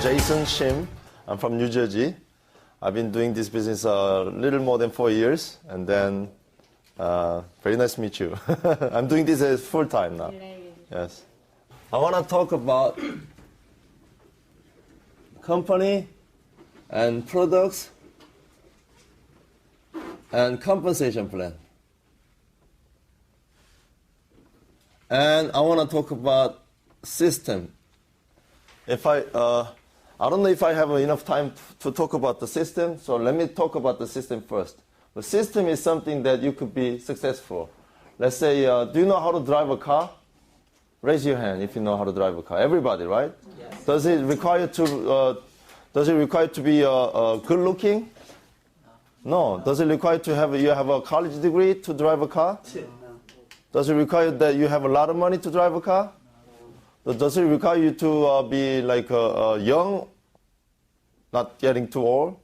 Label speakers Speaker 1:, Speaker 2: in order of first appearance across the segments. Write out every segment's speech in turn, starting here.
Speaker 1: Jason Shim. I'm from New Jersey. I've been doing this business a little more than 4 years, and then very nice to meet you. I'm doing this as full-time now. Yes. I want to talk about company and products and compensation plan. And I want to talk about system. If I don't know if I have enough time to talk about the system, so let me talk about the system first. The system is something that you could be successful. Let's say, do you know how to drive a car? Raise your hand if you know how to drive a car. Everybody, right? Yes. Does it require to be good looking? No. Does it require to have a college degree to drive a car? No. Does it require that you have a lot of money to drive a car? No. Does it require you to be like young, not getting too old?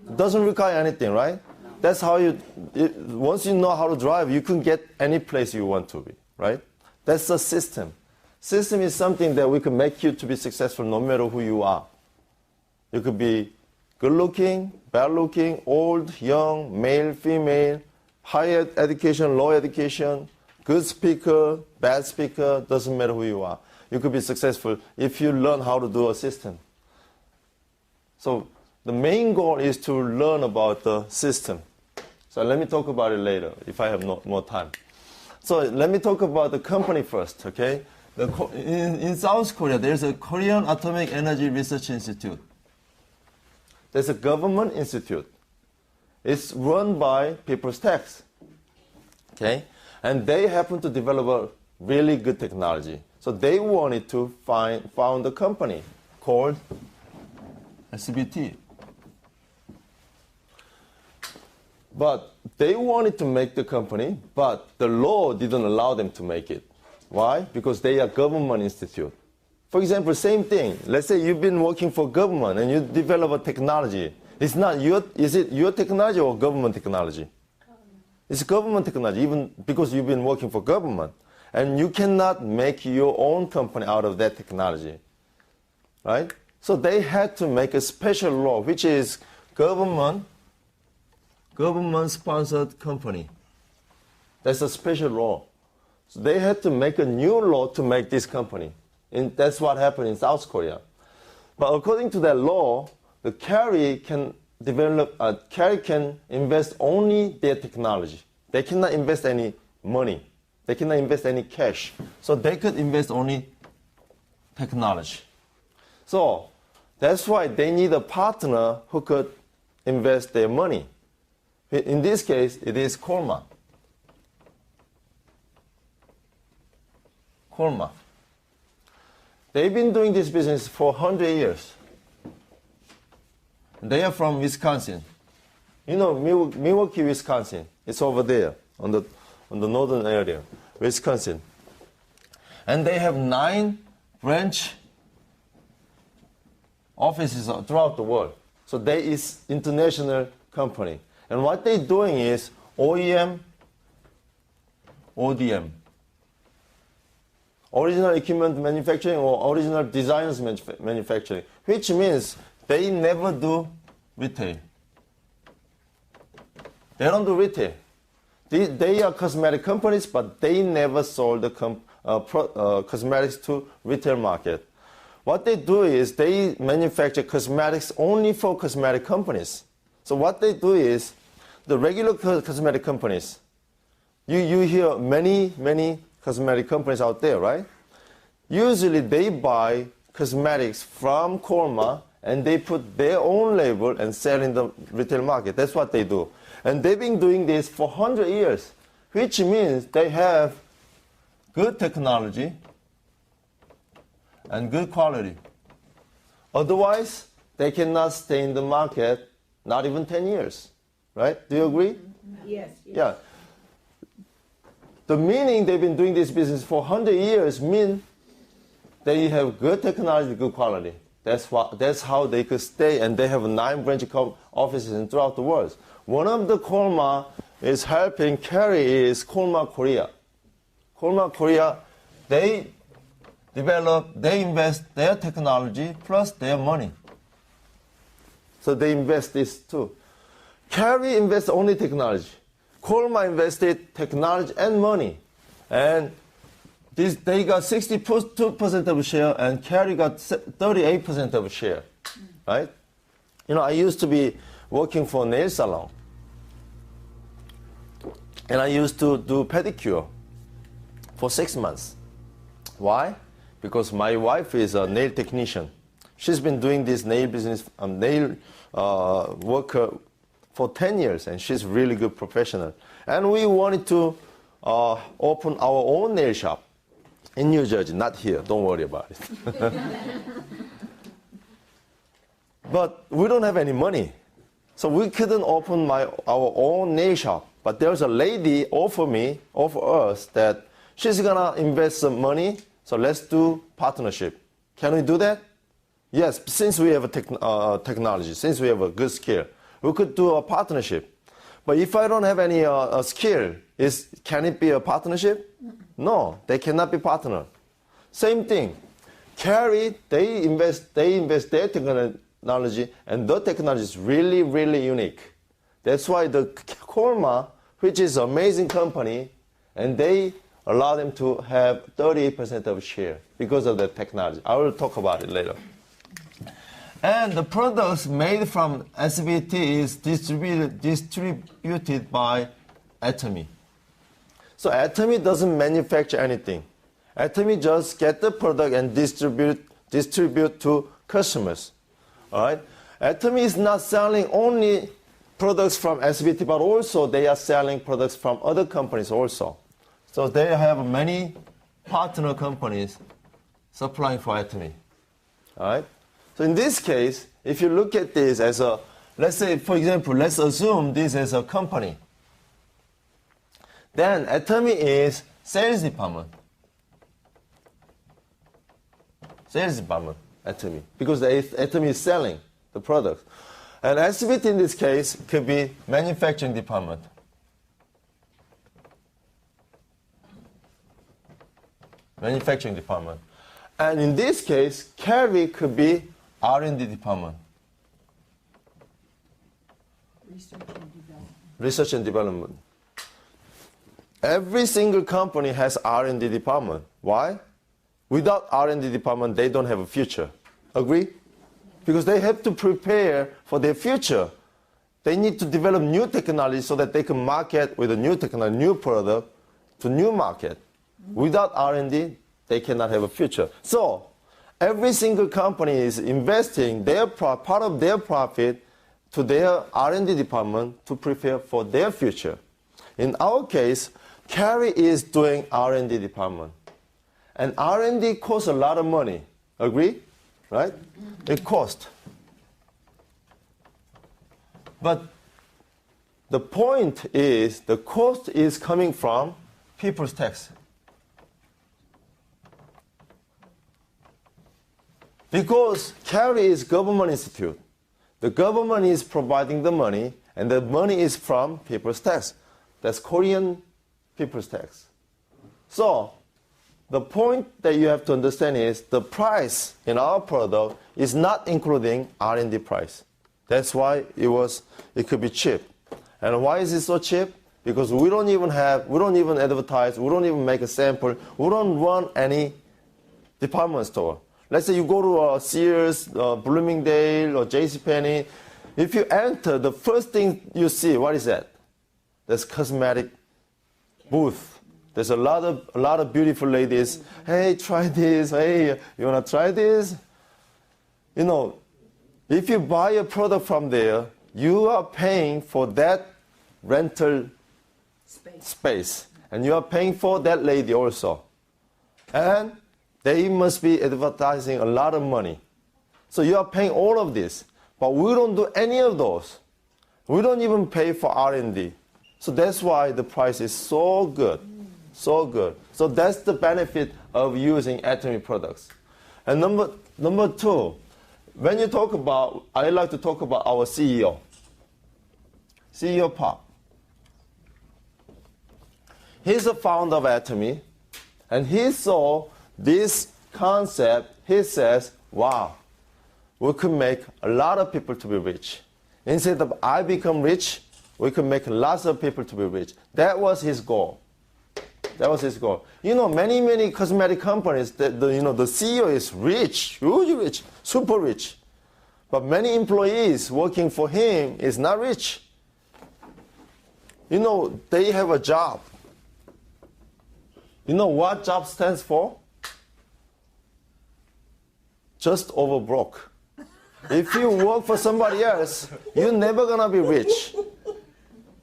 Speaker 1: It doesn't require anything, right? No. That's how once you know how to drive, you can get any place you want to be, right? That's the system. System is something that we can make you to be successful no matter who you are. You could be good looking, bad looking, old, young, male, female, higher education, low education, good speaker, bad speaker, doesn't matter who you are. You could be successful if you learn how to do a system. So the main goal is to learn about the system. So let me talk about it later if I have more time. So let me talk about the company first, okay? In South Korea, there's a Korean Atomic Energy Research Institute. There's a government institute. It's run by people's tax, okay? And they happen to develop a really good technology. So they wanted to found a company called SBT. But they wanted to make the company, but the law didn't allow them to make it. Why? Because they are government institute. For example, same thing. Let's say you've been working for government and you develop a technology. Is it your technology or government technology? It's government technology, even because you've been working for government. And you cannot make your own company out of that technology. Right? So they had to make a special law, which is government-sponsored company. That's a special law. So they had to make a new law to make this company. And that's what happened in South Korea. But according to that law, the carrier can invest only their technology. They cannot invest any money. They cannot invest any cash. So they could invest only technology. So that's why they need a partner who could invest their money. In this case, it is Kolma. Kolma. They've been doing this business for 100 years. They are from Wisconsin. You know, Milwaukee, Wisconsin. It's over there on the northern area, Wisconsin. And they have 9 branch offices throughout the world. So they is international company. And what they're doing is OEM, ODM. Original equipment manufacturing or original designs manufacturing, which means they never do retail. They don't do retail. They are cosmetic companies, but they never sold the cosmetics to retail market. What they do is they manufacture cosmetics only for cosmetic companies. So what they do is the regular cosmetic companies, you hear many cosmetic companies out there, right? Usually they buy cosmetics from Kolma and they put their own label and sell in the retail market. That's what they do. And they've been doing this for 100 years, which means they have good technology and good quality. Otherwise, they cannot stay in the market, not even 10 years, right? Do you agree?
Speaker 2: Yes.
Speaker 1: Yeah. The meaning they've been doing this business for 100 years mean they have good technology, good quality. That's how they could stay, and they have 9 branch offices throughout the world. One of the Kolma is helping carry is Kolma Korea. Kolma Korea, they invest their technology plus their money So they invest this too. Carry invests only technology. Colma invested technology and money. And they got 62% of share, and Carry got 38% of share. Right? You know, I used to be working for a nail salon. And I used to do pedicure for 6 months. Why? Because my wife is a nail technician. She's been doing this nail business, nail worker for 10 years, and she's really good professional. And we wanted to open our own nail shop in New Jersey, not here. Don't worry about it. But we don't have any money, so we couldn't open our own nail shop. But there's a lady offer us that she's gonna invest some money, so let's do partnership. Can we do that? Yes, since we have a technology, since we have a good skill, we could do a partnership. But if I don't have any skill, can it be a partnership? No, they cannot be partner. Same thing. Carry, they invest their technology, and the technology is really, really unique. That's why the Colma, which is an amazing company, and they allow them to have 38% of share because of the technology. I will talk about it later. And the products made from SBT is distributed by Atomy. So Atomy doesn't manufacture anything. Atomy just get the product and distribute to customers. All right? Atomy is not selling only products from SBT, but also they are selling products from other companies also. So they have many partner companies supplying for Atomy. All right? So in this case, if you look at this as a, let's say, for example, let's assume this is a company. Then Atomy is sales department. Sales department, Atomy, because Atomy is selling the product. And SBT in this case could be manufacturing department. Manufacturing department. And in this case, Carry could be R&D department. Research and development. Every single company has R&D department. Why? Without R&D department, they don't have a future. Agree? Because they have to prepare for their future. They need to develop new technology so that they can market with a new technology, new product to new market. Without R&D, they cannot have a future. So every single company is investing part of their profit to their R&D department to prepare for their future. In our case, Carry is doing R&D department. And R&D costs a lot of money. Agree? Right? It costs. But the point is, the cost is coming from people's tax. Because Carry is government institute. The government is providing the money, and the money is from people's tax. That's Korean people's tax. So the point that you have to understand is the price in our product is not including R&D price. That's why it could be cheap. And why is it so cheap? Because we don't even advertise, we don't even make a sample, we don't run any department store. Let's say you go to a Sears, Bloomingdale, or JCPenney. If you enter, the first thing you see, what is that? There's cosmetic booth. There's a lot of beautiful ladies. Hey, try this. Hey, you wanna try this? You know, if you buy a product from there, you are paying for that rental space. And you are paying for that lady also. And they must be advertising a lot of money. So you are paying all of this. But we don't do any of those. We don't even pay for R&D. So that's why the price is so good. So good. So that's the benefit of using Atomy products. And number two, when you talk about, I like to talk about our CEO. CEO Park. He's the founder of Atomy, and he saw this concept. He says, wow, we could make a lot of people to be rich. Instead of I become rich, we could make lots of people to be rich. That was his goal. That was his goal. You know, many cosmetic companies, the CEO is rich, huge rich, super rich. But many employees working for him is not rich. You know, they have a job. You know what job stands for? Just over broke. If you work for somebody else, you're never gonna be rich.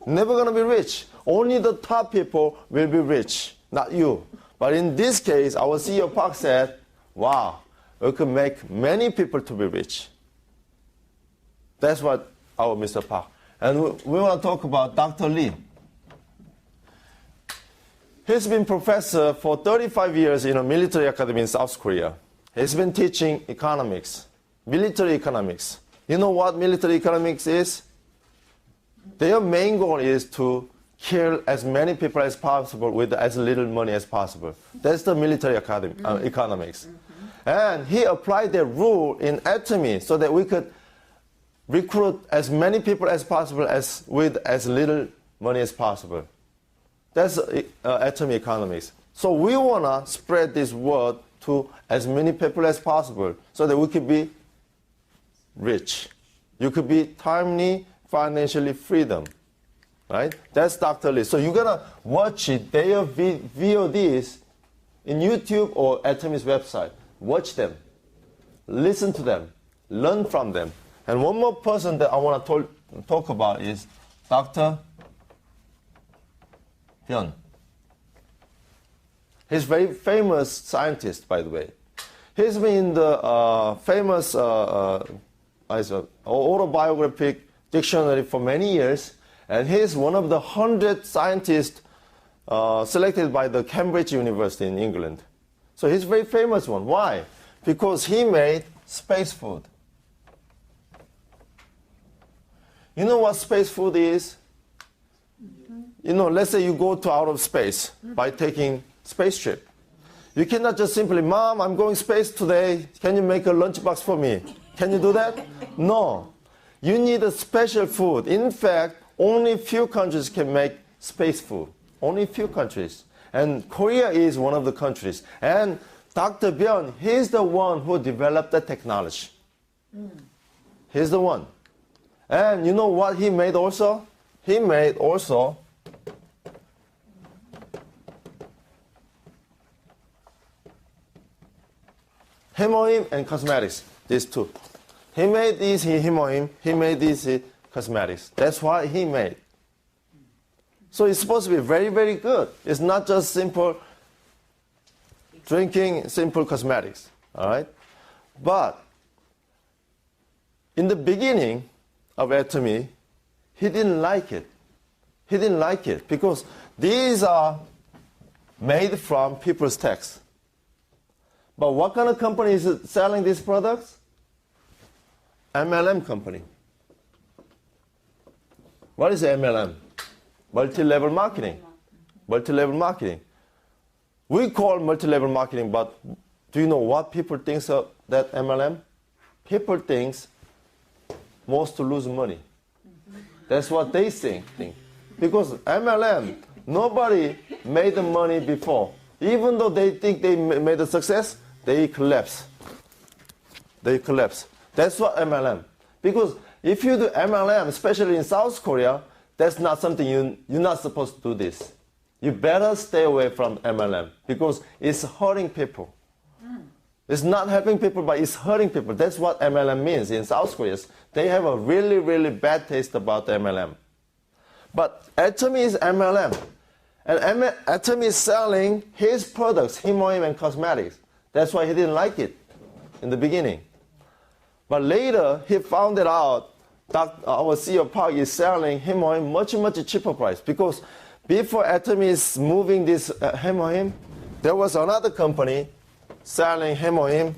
Speaker 1: Never gonna be rich. Only the top people will be rich, not you. But in this case, our CEO Park said, wow, we could make many people to be rich. That's what our Mr. Park. And we want to talk about Dr. Lee. He's been professor for 35 years in a military academy in South Korea. He's been teaching economics, military economics. You know what military economics is? Their main goal is to kill as many people as possible with as little money as possible. That's the military academy, economics. And he applied that rule in Atomy so that we could recruit as many people as possible with as little money as possible. That's Atomy economics. So we want to spread this word to as many people as possible so that we could be rich. You could be timely, financially freedom. Right? That's Dr. Lee. So you're going to watch it, their VODs in YouTube or Atomy's website. Watch them. Listen to them. Learn from them. And one more person that I want to talk about is Dr. Hyun. He's a very famous scientist, by the way. He's been in the famous autobiographic dictionary for many years. And he's one of the 100 scientists selected by the Cambridge University in England. So he's a very famous one. Why? Because he made space food. You know what space food is? You know, let's say you go to outer space by taking spaceship. You cannot just simply, Mom, I'm going space today. Can you make a lunchbox for me? Can you do that? No. You need a special food. In fact, only few countries can make space food. Only few countries. And Korea is one of the countries. And Dr. Byun, he's the one who developed the technology. He's the one. And you know what he made also? He made also hemoim and cosmetics, these two. He made these hemoim, he made these cosmetics. That's what he made. So it's supposed to be very, very good. It's not just simple drinking, simple cosmetics. All right? But in the beginning of Atomy, he didn't like it. He didn't like it because these are made from people's tax. But what kind of company is selling these products? MLM company. What is MLM? Multi-level marketing. Multi-level marketing. We call multi-level marketing, but do you know what people think of that MLM? People think most to lose money. That's what they think. Because MLM, nobody made the money before. Even though they think they made a success, they collapse. They collapse. That's what MLM. Because if you do MLM, especially in South Korea, that's not something you're not supposed to do this. You better stay away from MLM because it's hurting people. It's not helping people, but it's hurting people. That's what MLM means in South Korea. They have a really, really bad taste about MLM. But Atomy is MLM. And Atomy is selling his products, hemoim and cosmetics. That's why he didn't like it in the beginning. But later, he found it out that our CEO Park is selling hemoim much, much cheaper price. Because before Atomy is moving this hemoim, there was another company selling hemoim,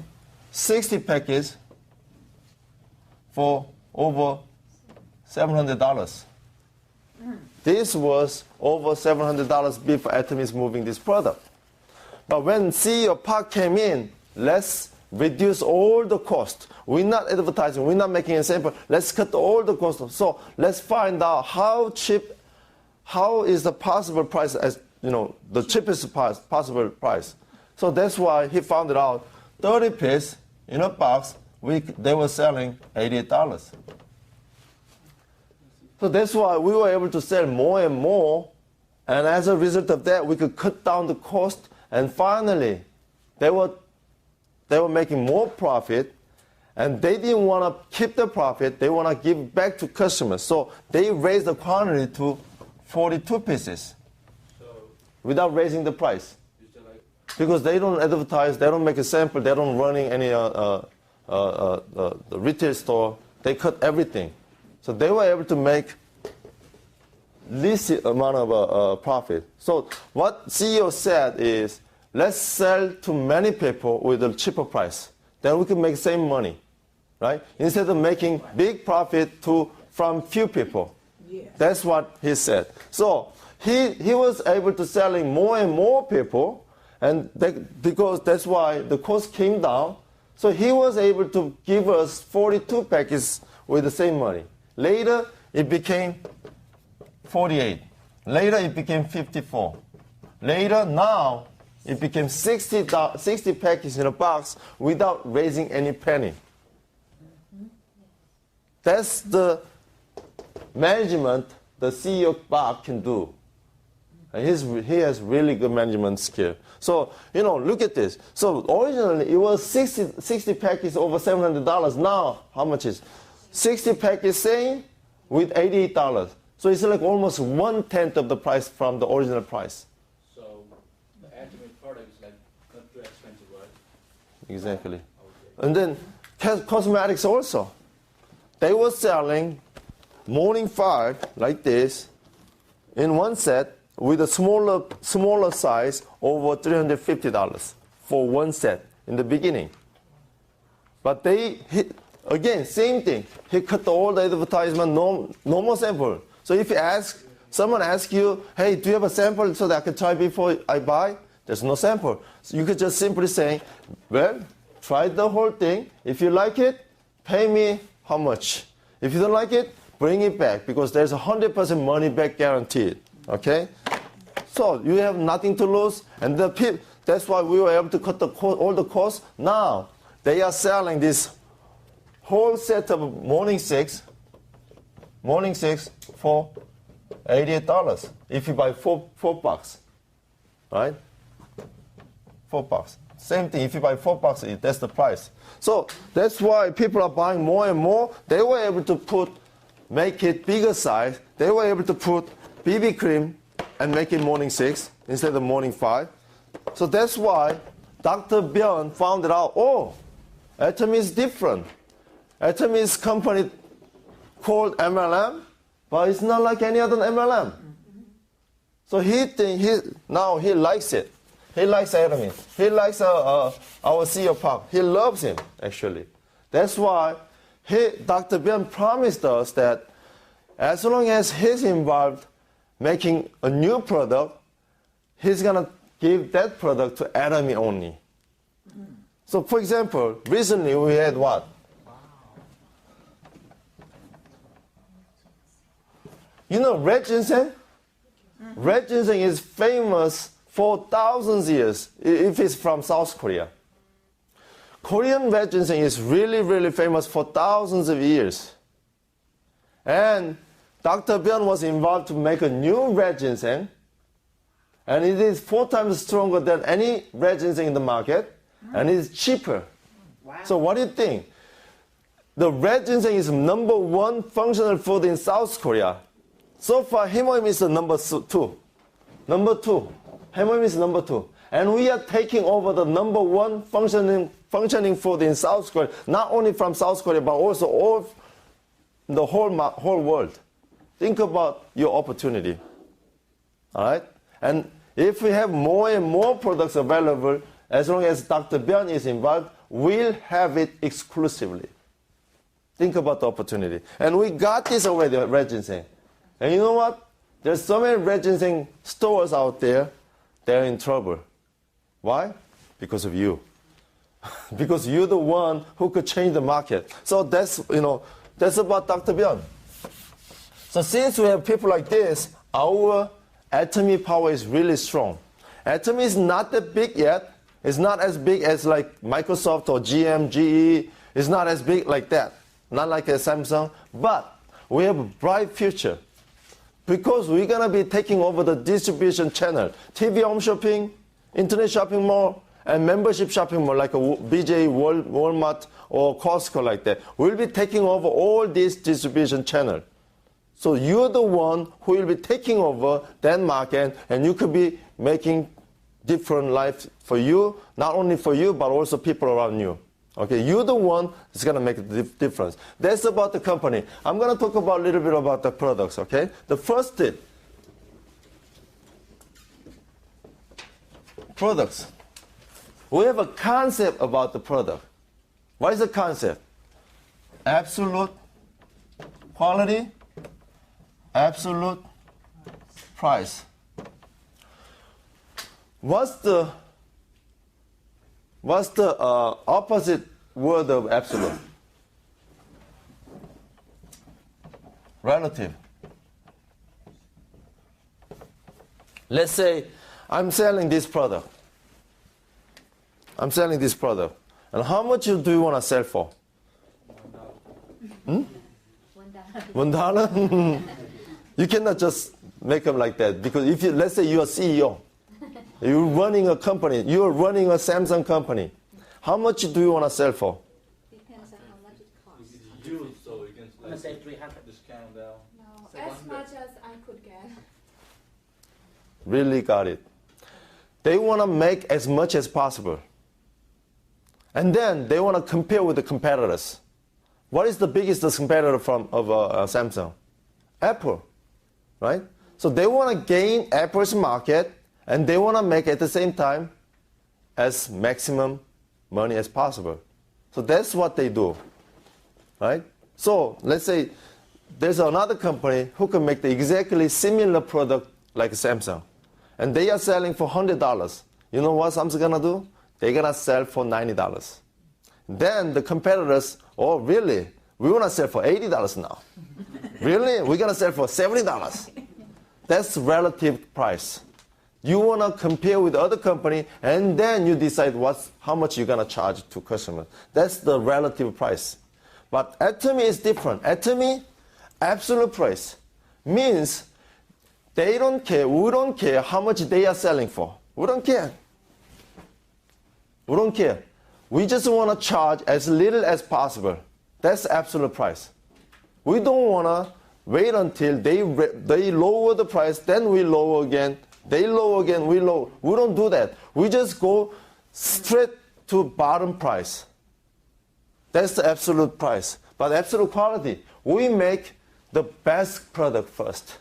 Speaker 1: 60 packets for over $700. This was over $700 before Atomy is moving this product. But when CEO Park came in, let's reduce all the cost. We're not advertising, we're not making a sample. Let's cut all the cost. So let's find out how cheap, how is the possible price as, the cheapest possible price. So that's why he found it out. 30 pieces in a box, they were selling $88. So that's why we were able to sell more and more. And as a result of that, we could cut down the cost. And finally, they were making more profit. And they didn't want to keep the profit. They want to give back to customers. So they raised the quantity to 42 pieces without raising the price. Because they don't advertise, they don't make a sample, they don't running any the retail store. They cut everything. So they were able to make least amount of profit. So what CEO said is, let's sell to many people with a cheaper price. Then we can make same money, right? Instead of making big profit from few people. Yeah. That's what he said. So he was able to selling more and more people, and because that's why the cost came down. So he was able to give us 42 packages with the same money. Later, it became 48. Later, it became 54. Later, now, it became 60 packages in a box without raising any penny. That's the management the CEO Bob can do. And he has really good management skill. So, look at this. So originally, it was 60 packages over $700. Now, how much is 60 packages same with $88. So it's like almost 1/10 of the price from the original price.
Speaker 2: So the Atomy product is like not too expensive, right?
Speaker 1: Exactly.
Speaker 2: Okay.
Speaker 1: And then cosmetics also. They were selling Morning 5 like this in one set with a smaller size over $350 for one set in the beginning. But again, same thing. He cut all the advertisement, no more sample. So if someone asks you, hey, do you have a sample so that I can try before I buy? There's no sample. So you could just simply say, well, try the whole thing. If you like it, pay me how much. If you don't like it, bring it back, because there's 100% money back guaranteed. Okay? So you have nothing to lose, and that's why we were able to cut all the costs. Now they are selling this whole set of Morning 6 for $88 if you buy four bucks, right? $4. Same thing, if you buy $4, that's the price. So that's why people are buying more and more. They were able to make it bigger size. They were able to put BB cream and make it Morning 6 instead of Morning 5. So that's why Dr. Björn found it out. Oh, Atomy is different. Atomy is company called MLM, but it's not like any other MLM. So now he likes it. He likes Atomy. He likes our CEO Park. He loves him, actually. That's why Dr. Björn promised us that as long as he's involved making a new product, he's going to give that product to Atomy only. So, for example, recently we had what? Red ginseng? Red ginseng is famous for thousands of years if it's from South Korea. Korean red ginseng is really, really famous for thousands of years. And Dr. Björn was involved to make a new red ginseng, and it is 4 times stronger than any red ginseng in the market, and it is cheaper. Wow. So what do you think? The red ginseng is #1 functional food in South Korea. So far, hemoim is the number 2. Number 2. Hemoim is number 2. And we are taking over the #1 functioning food in South Korea, not only from South Korea, but also the whole world. Think about your opportunity. All right? And if we have more and more products available, as long as Dr. Björn is involved, we'll have it exclusively. Think about the opportunity. And we got this already, red ginseng. And you know what? There's so many red ginseng stores out there, they're in trouble. Why? Because of you. because you're the one who could change the market. So that's, that's about Dr. Byun. So since we have people like this, our Atomy power is really strong. Atomy is not that big yet. It's not as big as like Microsoft or GM, GE. It's not as big like that. Not like a Samsung. But we have a bright future. Because we're going to be taking over the distribution channel. TV home shopping, internet shopping mall, and membership shopping mall like a BJ, Walmart, or Costco like that. We'll be taking over all these distribution channels. So you're the one who will be taking over that market, and you could be making different life for you, not only for you, but also people around you. Okay, you're the one that's going to make the difference. That's about the company. I'm going to talk about a little bit about the products, okay? The first thing, products. We have a concept about the product. What is the concept? Absolute quality, absolute price. What's the opposite word of absolute? Relative. Let's say I'm selling this product. I'm selling this product. And how much do you want to sell for? $1. $1? You cannot just make them like that. Because if you, let's say you're a CEO. You're running a company. You're running a Samsung company. How much do you want to sell for?
Speaker 3: Depends on how much it costs.
Speaker 2: It's used, so you can
Speaker 4: I'm gonna say 300.
Speaker 2: discount down.
Speaker 3: No,
Speaker 4: So
Speaker 3: as
Speaker 4: 100.
Speaker 3: much as I could get.
Speaker 1: Really got it. They want to make as much as possible. And then they want to compare with the competitors. What is the biggest competitor of Samsung? Apple, right? So they want to gain Apple's market, and they want to make at the same time as maximum money as possible. So that's what they do, right? So let's say there's another company who can make the exactly similar product like Samsung, and they are selling for $100. You know what Samsung gonna do? They're gonna sell for $90. Then the competitors, oh really? We wanna sell for $80 now. Really? We're gonna sell for $70. That's relative price. You wanna compare with other company, and then you decide how much you're gonna charge to customers. That's the relative price. But Atomy is different. Atomy, absolute price, means they don't care. We don't care how much they are selling for. We don't care. We don't care. We just want to charge as little as possible. That's absolute price. We don't want to wait until they lower the price, then we lower again. They lower again, we lower. We don't do that. We just go straight to bottom price. That's the absolute price. But absolute quality, we make the best product first.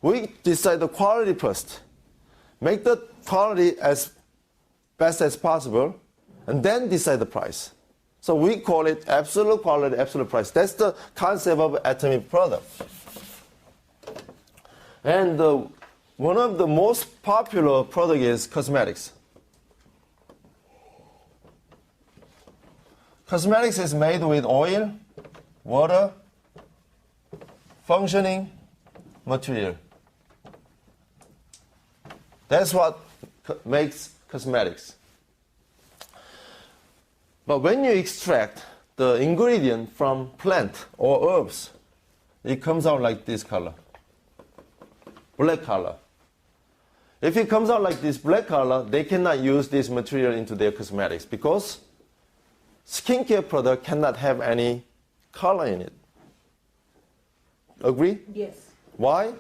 Speaker 1: We decide the quality first. Make the quality as best as possible, and then decide the price. So we call it absolute quality, absolute price. That's the concept of Atomy product. And one of the most popular product is cosmetics. Cosmetics is made with oil, water, functioning material. That's what makes cosmetics. But when you extract the ingredient from plant or herbs, it comes out like this color, black color. If it comes out like this black color, they cannot use this material into their cosmetics because skincare product cannot have any color in it. Agree?
Speaker 3: Yes.
Speaker 1: Why?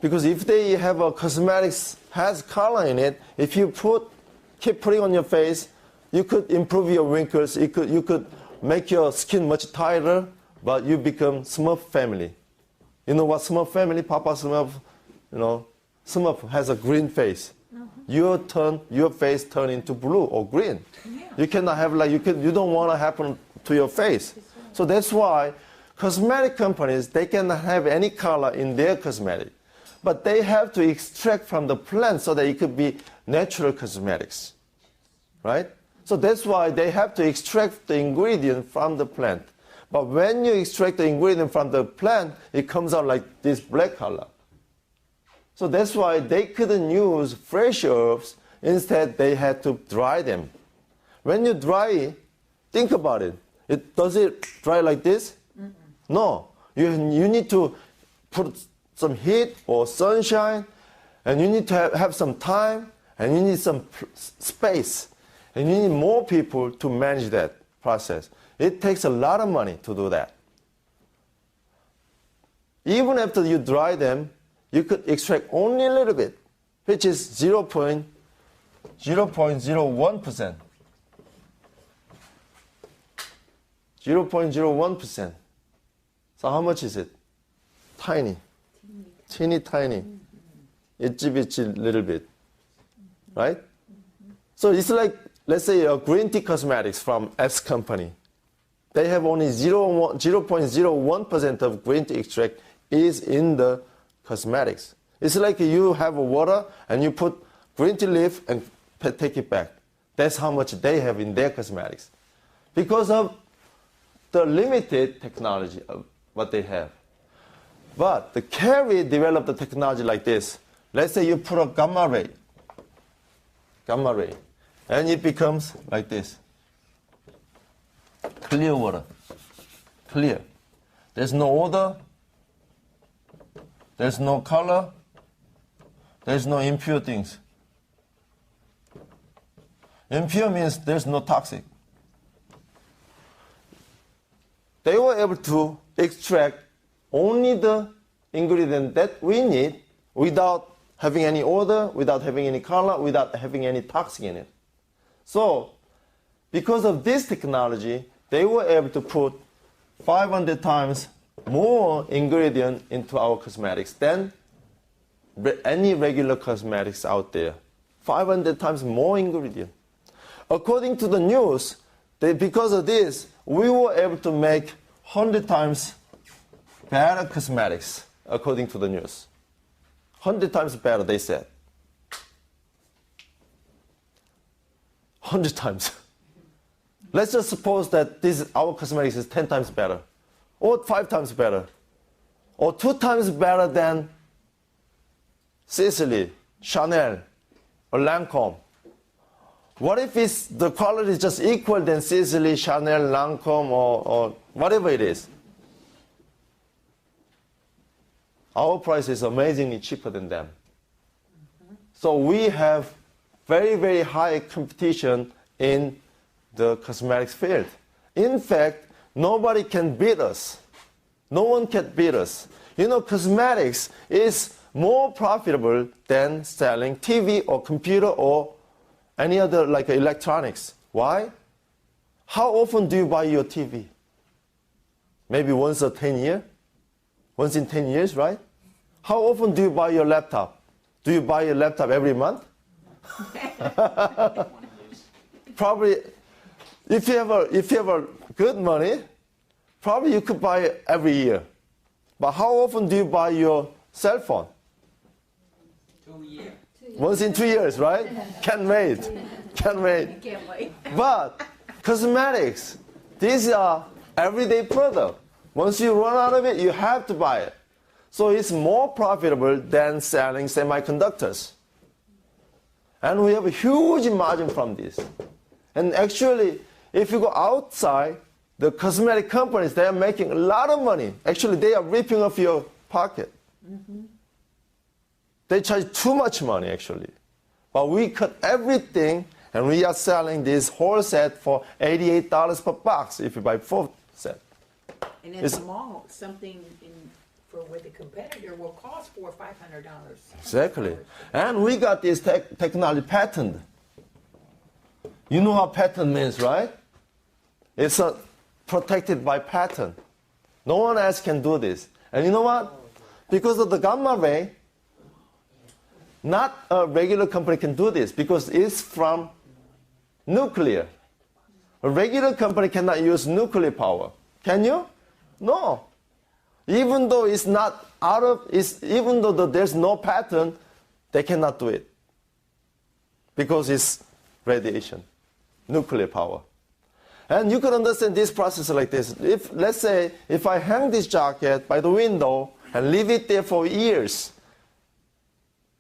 Speaker 1: Because if they have a cosmetics has color in it, if you keep putting on your face, you could improve your wrinkles, you could make your skin much tighter, but you become Smurf family. You know what Smurf family? Papa Smurf, Smurf has a green face. Your face turn into blue or green.
Speaker 3: Yeah.
Speaker 1: You cannot have you don't want to happen to your face. So that's why cosmetic companies, they cannot have any color in their cosmetic. But they have to extract from the plant so that it could be natural cosmetics, right? So that's why they have to extract the ingredient from the plant. But when you extract the ingredient from the plant, it comes out like this black color. So that's why they couldn't use fresh herbs. Instead, they had to dry them. When you dry, think about it. Does it dry like this? Mm-mm. No. You need to put some heat or sunshine, and you need to have some time, and you need some space, and you need more people to manage that process. It takes a lot of money to do that. Even after you dry them, you could extract only a little bit, which is 0.01%. So how much is it? Tiny. Teeny tiny. Itsy little bit. Right? So it's like, let's say, a green tea cosmetics from X company. They have only 0.01% of green tea extract is in the cosmetics. It's like you have water and you put green tea leaf and take it back. That's how much they have in their cosmetics. Because of the limited technology of what they have. But the Carey developed the technology like this. Let's say you put a gamma ray, and it becomes like this. Clear water. Clear. There's no odor. There's no color. There's no impure things. Impure means there's no toxic. They were able to extract only the ingredient that we need without having any odor, without having any color, without having any toxic in it. So, because of this technology, they were able to put 500 times more ingredient into our cosmetics than any regular cosmetics out there. 500 times more ingredient. According to the news, because of this, we were able to make 100 times better cosmetics, according to the news. 100 times better, they said. 100 times. Let's just suppose that our cosmetics is 10 times better, or 5 times better, or 2 times better than Sicily, Chanel, or Lancome. What if the quality is just equal than Sicily, Chanel, Lancome, or whatever it is? Our price is amazingly cheaper than them. So we have very, very high competition in the cosmetics field. In fact, nobody can beat us. No one can beat us. You know, cosmetics is more profitable than selling TV or computer or any other like electronics. Why? How often do you buy your TV? Maybe once in 10 years? Once in 10 years, right? How often do you buy your laptop? Do you buy your laptop every month? Probably, if you have a good money, probably you could buy it every year. But how often do you buy your cell phone?
Speaker 2: 2 years.
Speaker 1: Once in 2 years, right? Can't wait. Can't wait.
Speaker 3: Can't wait.
Speaker 1: But cosmetics, these are everyday product. Once you run out of it, you have to buy it. So it's more profitable than selling semiconductors. And we have a huge margin from this. And actually, if you go outside, the cosmetic companies, they are making a lot of money. Actually, they are ripping off your pocket. Mm-hmm. They charge too much money, actually. But we cut everything, and we are selling this whole set for $88 per box if you buy 4 sets.
Speaker 4: And in the mall, something for with a competitor will cost $400 or $500.
Speaker 1: Exactly. And we got this technology patent. You know what patent means, right? It's protected by patent. No one else can do this. And you know what? Because of the gamma ray, not a regular company can do this because it's from nuclear. A regular company cannot use nuclear power. Can you? No. Even though it's not even though there's no patent, they cannot do it because it's radiation. nuclear power. And you can understand this process like this. If, let's say, if I hang this jacket by the window and leave it there for years,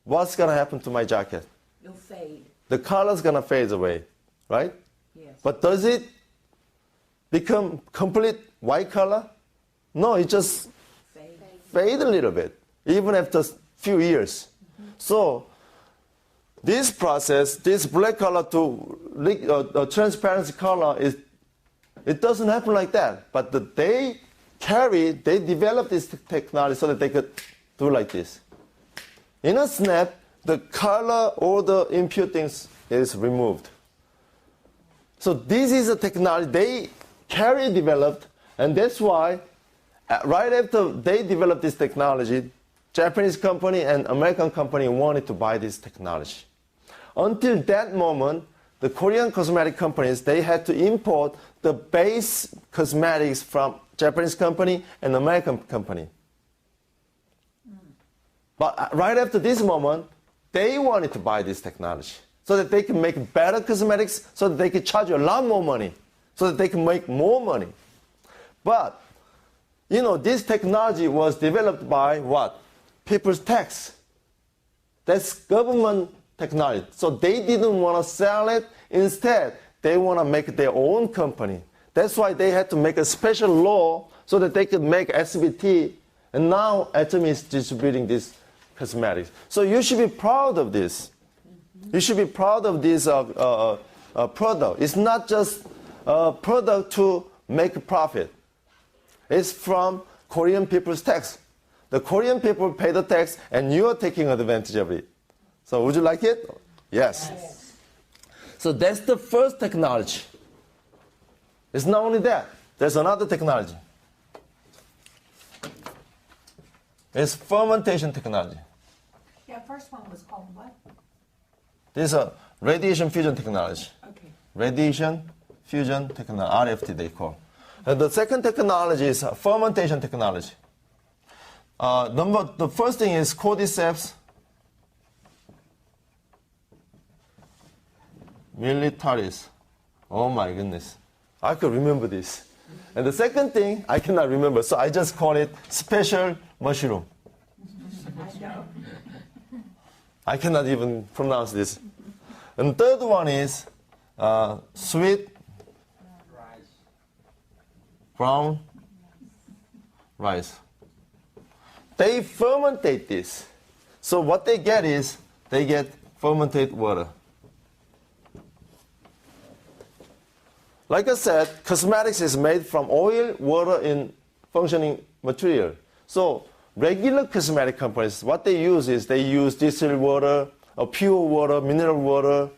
Speaker 1: what's going to happen to my jacket?
Speaker 4: It'll fade.
Speaker 1: The color's going to fade away, right?
Speaker 4: Yes.
Speaker 1: But does it become complete white color? No, it just fade a little bit, even after a few years. So this process, this black color to transparency color, it doesn't happen like that. But they developed this technology so that they could do like this. In a snap, the color or the impure things is removed. So this is a technology they developed, and that's why right after they developed this technology, Japanese company and American company wanted to buy this technology. Until that moment, the Korean cosmetic companies, they had to import the base cosmetics from Japanese company and American company. But right after this moment, they wanted to buy this technology so that they can make better cosmetics, so that they can charge you a lot more money, so that they can make more money. But, you know, this technology was developed by what? People's tax. That's government technology. So they didn't want to sell it. Instead, they want to make their own company. That's why they had to make a special law so that they could make SBT. And now Atomy is distributing this cosmetics. So you should be proud of this. You should be proud of this product. It's not just a product to make a profit. It's from Korean people's tax. The Korean people pay the tax, and you are taking advantage of it. So would you like it? Yes. So that's the first technology. It's not only that. There's another technology. It's fermentation technology.
Speaker 4: Yeah, first one was called what?
Speaker 1: This is a radiation fusion technology.
Speaker 4: Okay.
Speaker 1: Radiation fusion technology, RFT they call. And the second technology is fermentation technology. The first thing is cordyceps militaris. Oh my goodness. I could remember this. And the second thing, I cannot remember, so I just call it special mushroom. I cannot even pronounce this. And third one is sweet brown rice. They fermentate this. So what they get is, they get fermented water. Like I said, cosmetics is made from oil, water, and functioning material. So regular cosmetic companies, what they use is they use distilled water, or pure water, mineral water,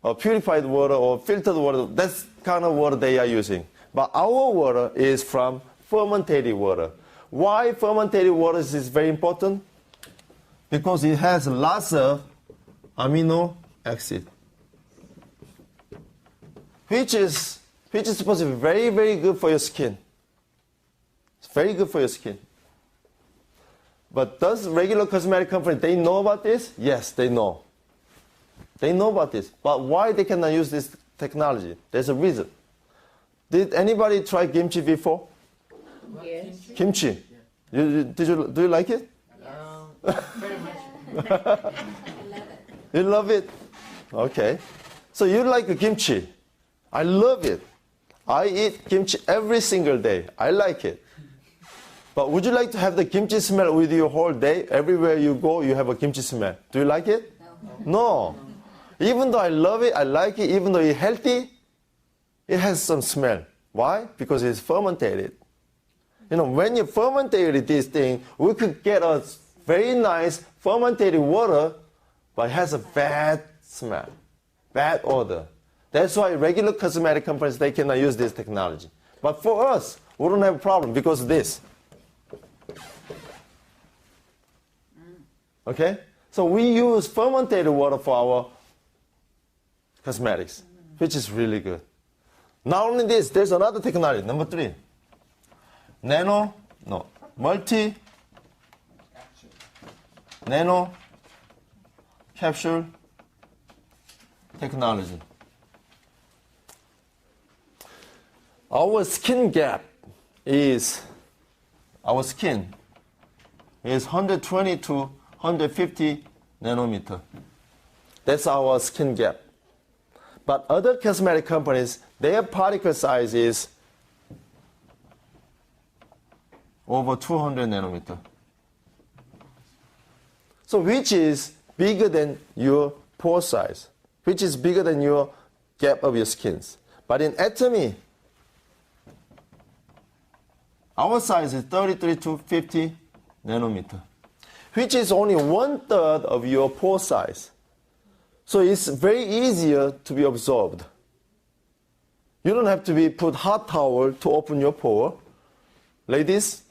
Speaker 1: or purified water, or filtered water. That's kind of water they are using. But our water is from fermented water. Why fermented water is very important? Because it has lots of amino acid, which is supposed to be very, very good for your skin. It's very good for your skin. But does regular cosmetic company, they know about this? Yes, they know. They know about this. But why they cannot use this technology? There's a reason. Did anybody try kimchi before?
Speaker 4: Yes.
Speaker 1: Kimchi. Do you like it?
Speaker 2: Very much.
Speaker 3: I love it.
Speaker 1: You love it? Okay. So you like kimchi. I love it. I eat kimchi every single day. I like it. But would you like to have the kimchi smell with you whole day? Everywhere you go, you have a kimchi smell. Do you like it? No. Even though I love it, I like it, even though it's healthy, it has some smell. Why? Because it's fermented. You know, when you fermented this thing, we could get a very nice fermented water, but it has a bad smell, bad odor. That's why regular cosmetic companies, they cannot use this technology. But for us, we don't have a problem because of this. Okay? So we use fermented water for our cosmetics, which is really good. Not only this, there's another technology, number 3. Nano capsule technology. our skin gap is, our skin is 120 to 150 nanometer. That's our skin gap. But other cosmetic companies, their particle size is over 200 nanometer. So which is bigger than your pore size, which is bigger than your gap of your skins. But in Atomy, our size is 33 to 50 nanometer, which is only 1/3 of your pore size. So it's very easier to be absorbed. You don't have to be put hot towel to open your pore. Ladies,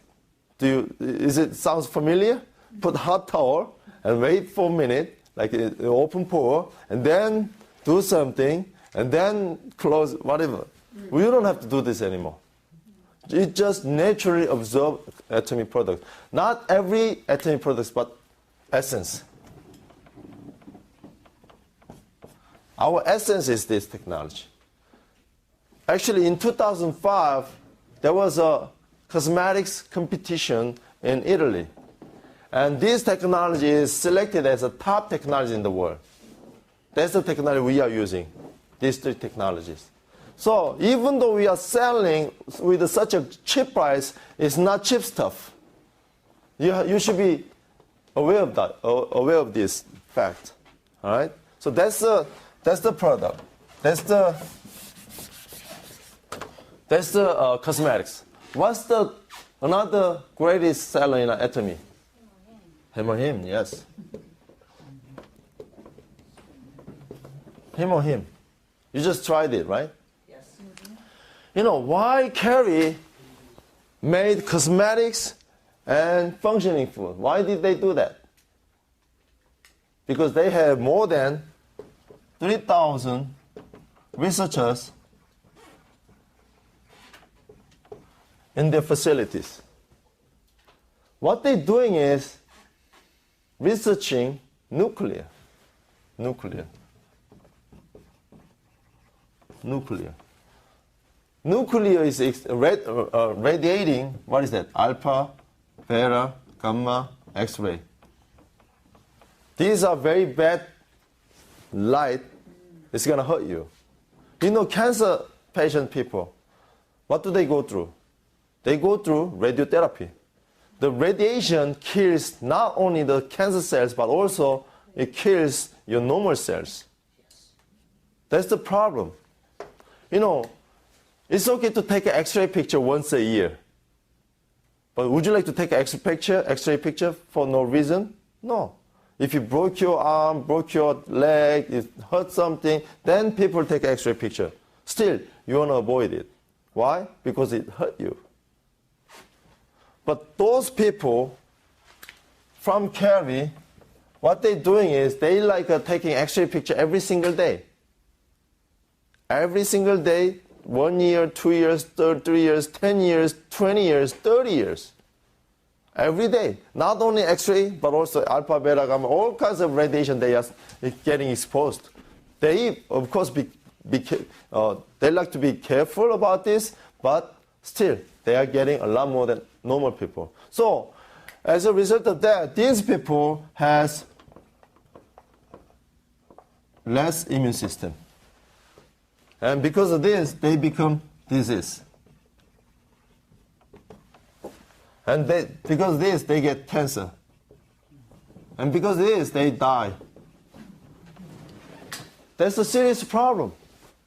Speaker 1: is it sounds familiar? Put hot towel and wait for a minute, like an open pore, and then do something, and then close, whatever. We don't have to do this anymore. It just naturally absorbs Atomy product. Not every Atomy product, but Essence. Our Essence is this technology. Actually, in 2005, there was a cosmetics competition in Italy. And this technology is selected as a top technology in the world. That's the technology we are using, these three technologies. So even though we are selling with such a cheap price, it's not cheap stuff. You should be aware of that, aware of this fact. All right? So that's the product. That's the cosmetics. What's the another greatest seller in Atomy? Him, yes. Him. You just tried it, right?
Speaker 4: Yes.
Speaker 1: You know, why Carrie made cosmetics and functioning food? Why did they do that? Because they have more than 3,000 researchers in their facilities. What they're doing is researching nuclear. Nuclear is radiating, what is that? Alpha, beta, gamma, X-ray. These are very bad light. It's going to hurt you. You know, cancer patient people, what do they go through? They go through radiotherapy. The radiation kills not only the cancer cells, but also it kills your normal cells. That's the problem. You know, it's okay to take an X-ray picture once a year. But would you like to take an X-ray picture for no reason? No. If you broke your arm, broke your leg, it hurt something, then people take an X-ray picture. Still, you want to avoid it. Why? Because it hurt you. But those people from Carrie, what they're doing is they like taking X-ray picture every single day. Every single day, 1 year, 2 years, 3 years, 10 years, 20 years, 30 years. Every day. Not only X-ray, but also alpha, beta, gamma, all kinds of radiation they are getting exposed. They, of course, they like to be careful about this, but still, they are getting a lot more than normal people. So, as a result of that, these people has less immune system. And because of this, they become disease. And because of this, they get cancer. And because of this, they die. That's a serious problem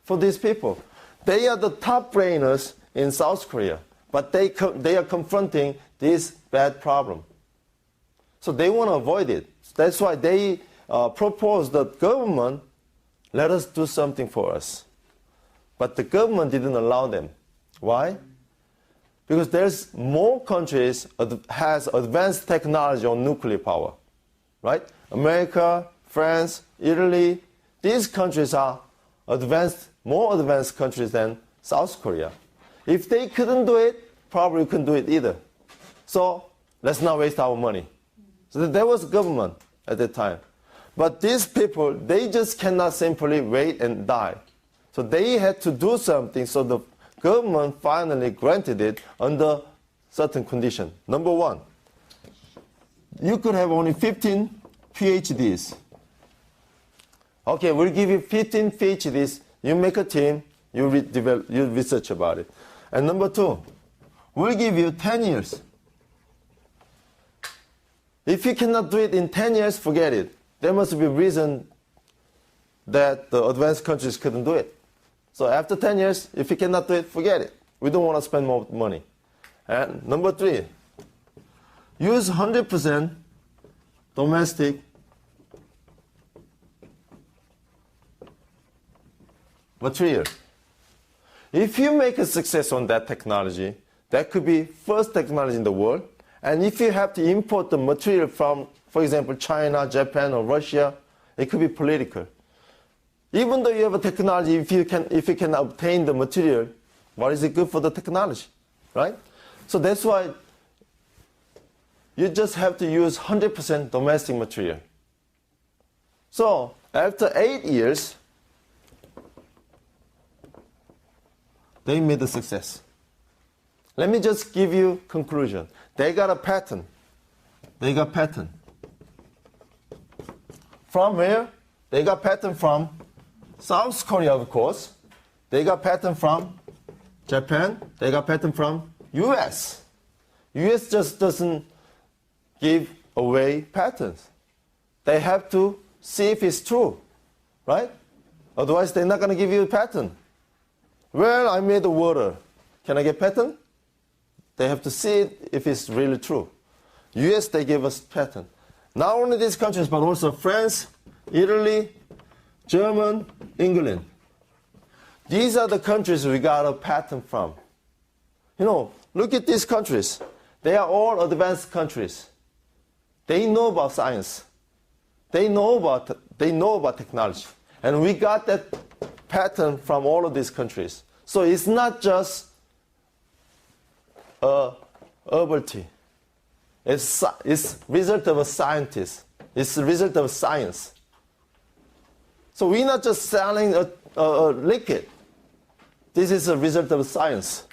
Speaker 1: for these people. They are the top brainers in South Korea, but they are confronting this bad problem. So they want to avoid it. That's why they propose that government let us do something for us. But the government didn't allow them. Why? Because there's more countries has advanced technology on nuclear power, right? America, France, Italy, these countries are more advanced countries than South Korea. If they couldn't do it, probably couldn't do it either. So let's not waste our money. So there was government at the time. But these people, they just cannot simply wait and die. So they had to do something so government finally granted it under certain condition. Number one, you could have only 15 PhDs. Okay, we'll give you 15 PhDs. You make a team, you research about it. And number two, we'll give you 10 years. If you cannot do it in 10 years, forget it. There must be a reason that the advanced countries couldn't do it. So after 10 years, if you cannot do it, forget it. We don't want to spend more money. And number three, use 100% domestic material. If you make a success on that technology, that could be first technology in the world. And if you have to import the material from, for example, China, Japan, or Russia, it could be political. Even though you have a technology, if you can obtain the material, what is it good for the technology, right? So that's why you just have to use 100% domestic material. So after 8 years, they made a success. Let me just give you conclusion. They got a patent. They got patent. From where? They got patent from South Korea, of course. They got patent from Japan. They got patent from US. US just doesn't give away patents. They have to see if it's true, right? Otherwise, they're not going to give you a patent. Well, I made the water. Can I get patent? They have to see it if it's really true. US, they give us patent. Not only these countries, but also France, Italy, Germany, England. These are the countries we got a patent from. You know, look at these countries. They are all advanced countries. They know about science. They know about technology. And we got that patent from all of these countries. So it's not just a ability. It's result of a scientist. It's the result of science. So we're not just selling a liquid. This is a result of science.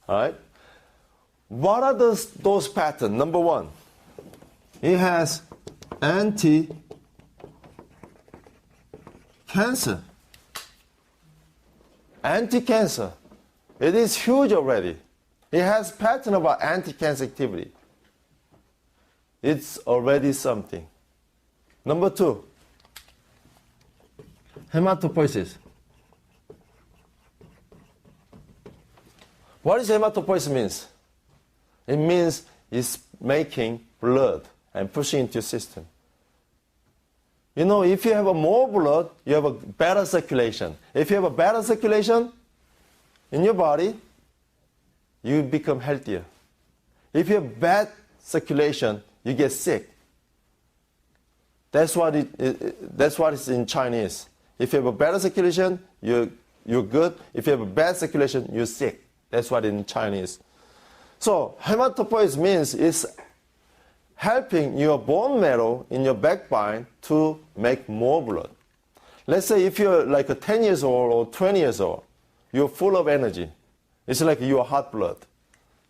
Speaker 1: All right? What are those patterns? Number one, it has anti-cancer. Anti-cancer. It is huge already. It has pattern about anti-cancer activity. It's already something. Number two, hematopoiesis. What does hematopoiesis means? It means it's making blood and pushing into your system. You know, if you have more blood, you have a better circulation. If you have a better circulation in your body, you become healthier. If you have bad circulation, you get sick. That's what it's in Chinese. If you have a better circulation, you're good. If you have a bad circulation, you're sick. That's what in Chinese. So hematopoiesis means it's helping your bone marrow in your backbone to make more blood. Let's say if you're like 10 years old or 20 years old, you're full of energy. It's like you're hot blood.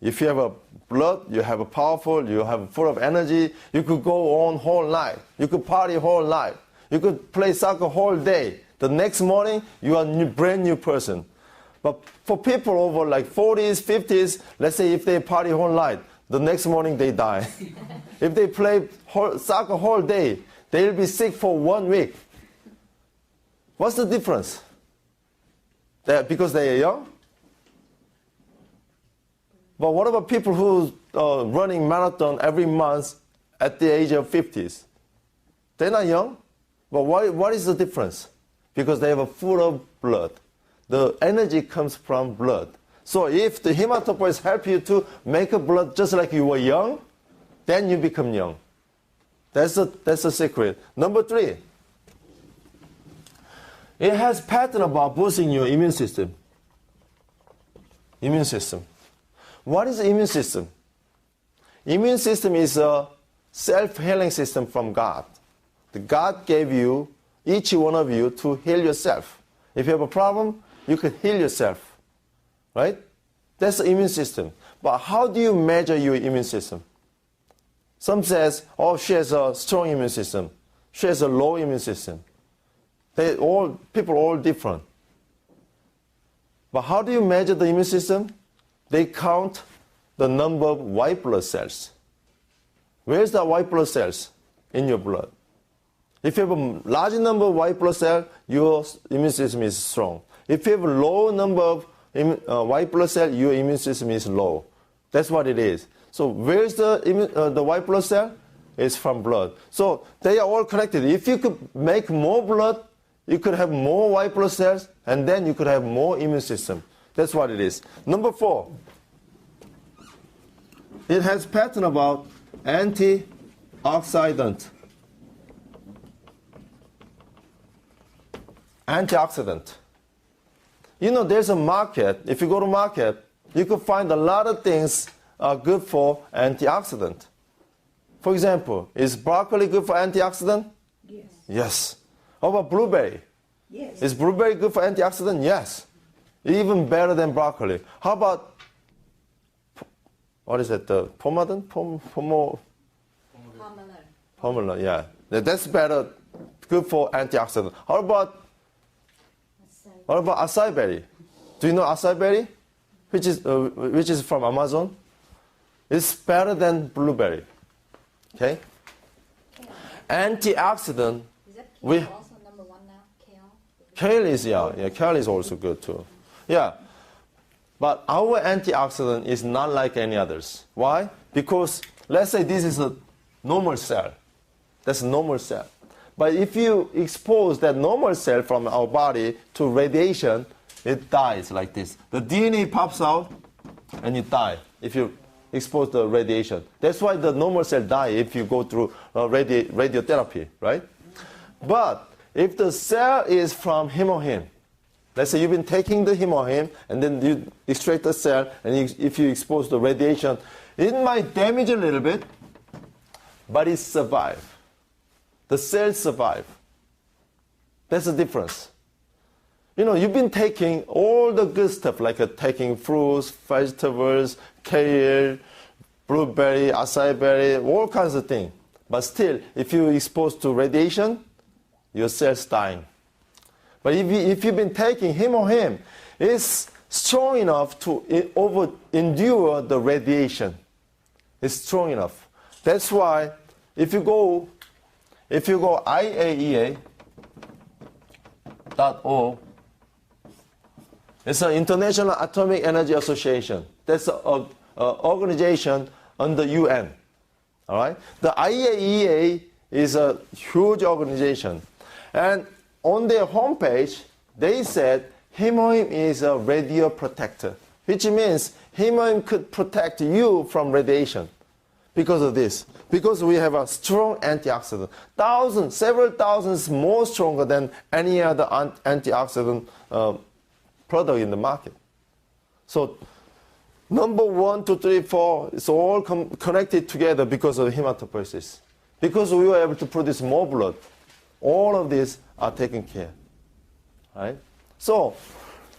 Speaker 1: If you have a blood, you have a powerful, you have full of energy, you could go on whole night. You could party whole night. You could play soccer whole day. The next morning, you are a brand new person. But for people over like 40s, 50s, let's say if they party whole night, the next morning they die. If they play soccer whole day, they'll be sick for 1 week. What's the difference? Because they are young? But what about people who are running marathon every month at the age of 50s? They're not young. But what is the difference? Because they have a full of blood. The energy comes from blood. So if the hematopoiesis help you to make a blood just like you were young, then you become young. That's the secret. Number three, it has pattern about boosting your immune system. Immune system. What is the immune system? Immune system is a self-healing system from God. The God gave you, each one of you, to heal yourself. If you have a problem, you can heal yourself. right? That's the immune system. But how do you measure your immune system? Some says, oh, she has a strong immune system. She has a low immune system. People are all different. But how do you measure the immune system? They count the number of white blood cells. Where's the white blood cells in your blood? If you have a large number of white blood cells, your immune system is strong. If you have a low number of white blood cells, your immune system is low. That's what it is. So where's the white blood cell? It's from blood. So they are all connected. If you could make more blood, you could have more white blood cells, and then you could have more immune system. That's what it is. Number 4. It has pattern about antioxidant. Antioxidant. You know, there's a market. If you go to market, you could find a lot of things are good for antioxidant. For example, is broccoli good for antioxidant?
Speaker 4: Yes.
Speaker 1: Yes. How about blueberry?
Speaker 4: Yes.
Speaker 1: Is blueberry good for antioxidant? Yes. Even better than broccoli. How about, what is it, the pomelo, yeah. That's better, good for antioxidant. How about acai berry? Do you know acai berry? Which is from Amazon? It's better than blueberry. Okay? Antioxidant.
Speaker 3: Is that
Speaker 1: We-
Speaker 3: kale also number 1 now? Kale?
Speaker 1: Kale is, kale is also good too. Yeah. But our antioxidant is not like any others. Why? Because let's say this is a normal cell. That's a normal cell. But if you expose that normal cell from our body to radiation, it dies like this. The DNA pops out and you die if you expose the radiation. That's why the normal cell die if you go through radiotherapy, right? But if the cell is from hemoheme, let's say you've been taking the hemoheme and then you extract the cell, and if you expose the radiation, it might damage a little bit, but it survives. The cells survive. That's the difference. You know, you've been taking all the good stuff, like taking fruits, vegetables, kale, blueberry, acai berry, all kinds of things. But still, if you're exposed to radiation, your cells dying. But if you've been taking hemoheme, it's strong enough to endure the radiation. It's strong enough. That's why if you go IAEA.org, it's an International Atomic Energy Association. That's an organization under UN. All right? The IAEA is a huge organization. And on their homepage, they said hemoheme is a radio protector, which means hemoheme could protect you from radiation because of this. Because we have a strong antioxidant. Several thousands more stronger than any other antioxidant product in the market. So number 1, 2, 3, 4, it's all connected together because of hematopoiesis. Because we were able to produce more blood. All of these are taken care. Right? So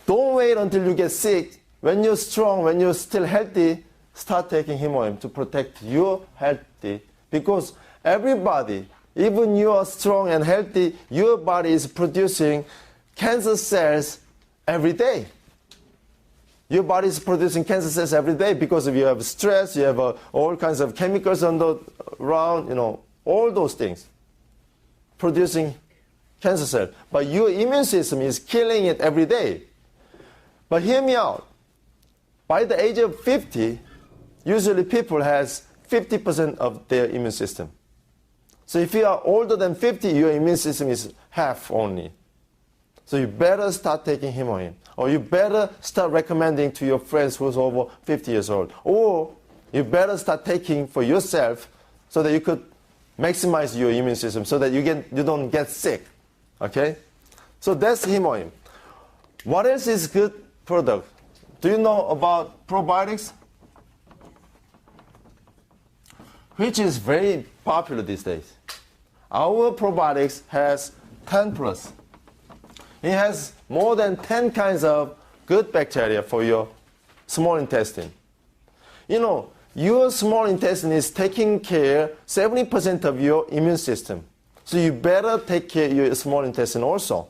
Speaker 1: don't wait until you get sick. When you're strong, when you're still healthy, start taking hemoheme to protect your healthy. Because everybody, even you are strong and healthy, your body is producing cancer cells every day. Your body is producing cancer cells every day because if you have stress, you have all kinds of chemicals around, all those things producing cancer cells. But your immune system is killing it every day. But hear me out. By the age of 50, usually people has 50% of their immune system. So if you are older than 50, your immune system is half only. So you better start taking hemoheme. Or you better start recommending to your friends who's over 50 years old. Or you better start taking for yourself so that you could maximize your immune system so that you don't get sick. Okay? So that's hemoheme. What else is good product? Do you know about probiotics? Which is very popular these days. Our probiotics has 10 plus. It has more than 10 kinds of good bacteria for your small intestine. You know, your small intestine is taking care 70% of your immune system. So you better take care of your small intestine also.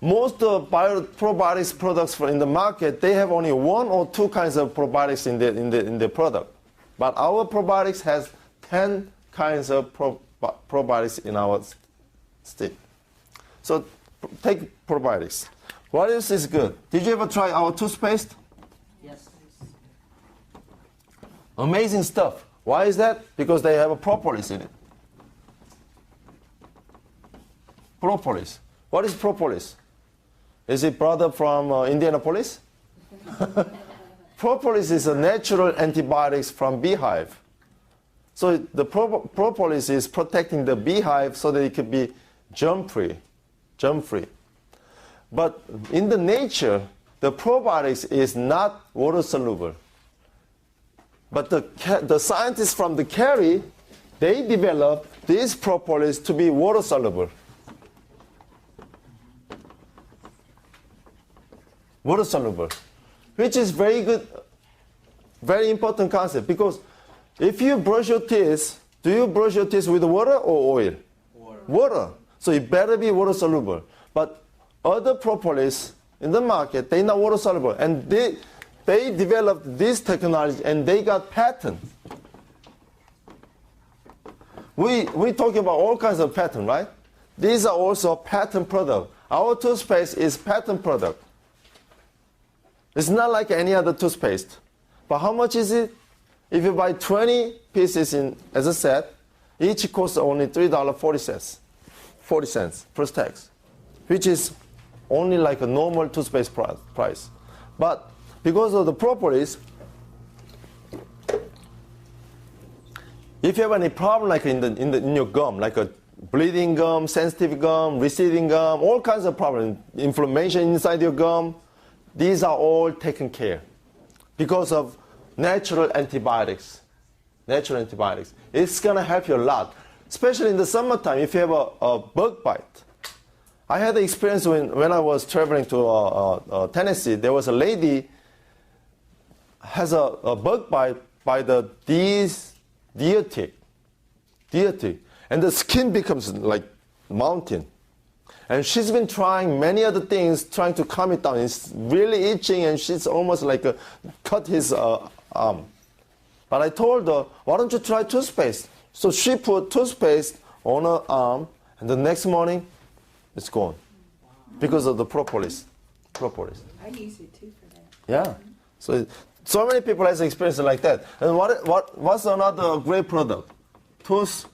Speaker 1: Most of probiotics products in the market, they have only 1 or 2 kinds of probiotics in the product. But our probiotics has 10 kinds of probiotics in our stick. So take probiotics. What else is good? Did you ever try our toothpaste?
Speaker 2: Yes.
Speaker 1: Amazing stuff. Why is that? Because they have a propolis in it. Propolis. What is propolis? Is it brother from Indianapolis? Propolis is a natural antibiotics from beehive. So the propolis is protecting the beehive so that it could be germ-free. But in the nature, the probiotics is not water-soluble. But the scientists from the Cary, they developed this propolis to be water-soluble. Water-soluble, which is very good, very important concept, because if you brush your teeth, do you brush your teeth with water or oil? Water. So it better be water-soluble. But other propolis in the market, they're not water-soluble. And they developed this technology and they got patent. We talking about all kinds of patent, right? These are also patent product. Our toothpaste is patent product. It's not like any other toothpaste. But how much is it? If you buy 20 pieces as a set, each costs only $3.40. 40 cents plus tax, which is only like a normal toothpaste price. But because of the propolis, if you have any problem like in your gum, like a bleeding gum, sensitive gum, receding gum, all kinds of problems, inflammation inside your gum, these are all taken care because of natural antibiotics. Natural antibiotics. It's going to help you a lot. Especially in the summertime, if you have a bug bite. I had the experience when I was traveling to Tennessee. There was a lady has a bug bite by the deer tick. And the skin becomes like mountain. And she's been trying many other things, trying to calm it down. It's really itching, and she's almost like cut his arm. But I told her, why don't you try toothpaste? So she put toothpaste on her arm, and the next morning, it's gone. Because of the propolis.
Speaker 4: I use it too for that.
Speaker 1: Yeah. So many people has experience like that. And what's another great product? Toothbrush.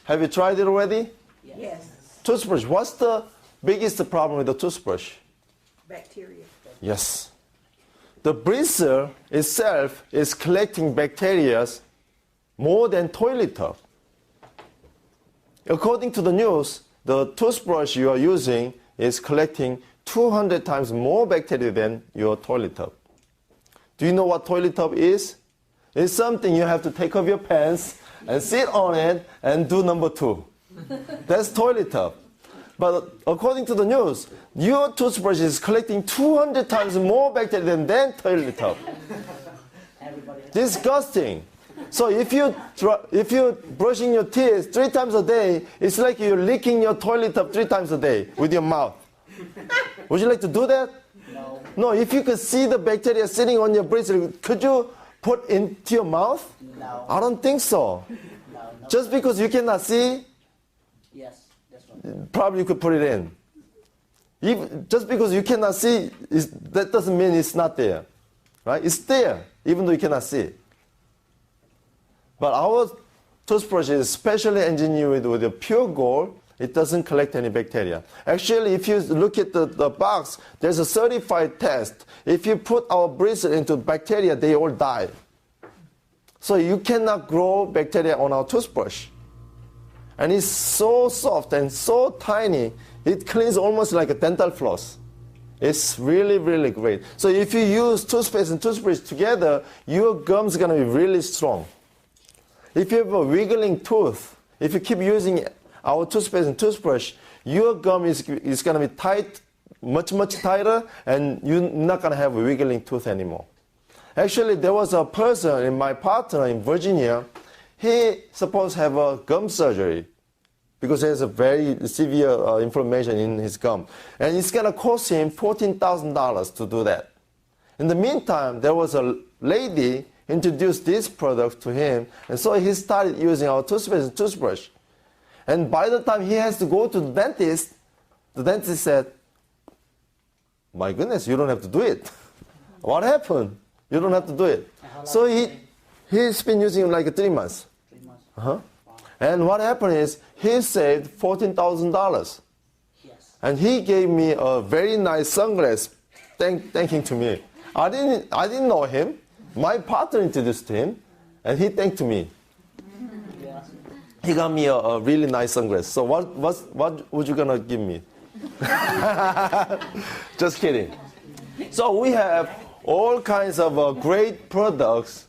Speaker 1: Have you tried it already?
Speaker 4: Yes.
Speaker 1: Toothbrush. What's the biggest problem with the toothbrush?
Speaker 4: Bacteria.
Speaker 1: Yes. The bristle itself is collecting bacteria more than toilet tub. According to the news, the toothbrush you are using is collecting 200 times more bacteria than your toilet tub. Do you know what toilet tub is? It's something you have to take off your pants and sit on it and do number 2. That's toilet tub. But according to the news, your toothbrush is collecting 200 times more bacteria than toilet tub. Disgusting. So if you're brushing your teeth 3 times a day, it's like you're licking your toilet tub 3 times a day with your mouth. Would you like to do that?
Speaker 2: No.
Speaker 1: No, if you could see the bacteria sitting on your bristle, could you put into your mouth?
Speaker 2: No.
Speaker 1: I don't think so.
Speaker 2: No.
Speaker 1: Just because you cannot see,
Speaker 2: Yes, that's right.
Speaker 1: probably you could put it in. Just because you cannot see, that doesn't mean it's not there. Right? It's there, even though you cannot see it. But our toothbrush is specially engineered with a pure gold. It doesn't collect any bacteria. Actually, if you look at the box, there's a certified test. If you put our bristle into bacteria, they all die. So you cannot grow bacteria on our toothbrush. And it's so soft and so tiny, it cleans almost like a dental floss. It's really, really great. So if you use toothpaste and toothbrush together, your gum's going to be really strong. If you have a wiggling tooth, if you keep using our toothpaste and toothbrush, your gum is going to be tight, much tighter, and you're not going to have a wiggling tooth anymore. Actually, there was a person in my partner in Virginia. He supposed to have a gum surgery because he has a very severe inflammation in his gum. And it's going to cost him $14,000 to do that. In the meantime, there was a lady introduced this product to him, and so he started using our toothpaste and toothbrush. And by the time he has to go to the dentist said, my goodness, you don't have to do it. What happened? You don't have to do it. So he's been using it like 3 months.
Speaker 2: 3 months.
Speaker 1: Uh-huh.
Speaker 2: Wow.
Speaker 1: And what happened is he saved $14,000.
Speaker 2: Yes.
Speaker 1: And he gave me a very nice sunglass thanking to me. I didn't know him. My partner introduced him, and he thanked me.
Speaker 2: Yeah.
Speaker 1: He got me a really nice sunglass. So what would you gonna give me? Just kidding. So we have all kinds of great products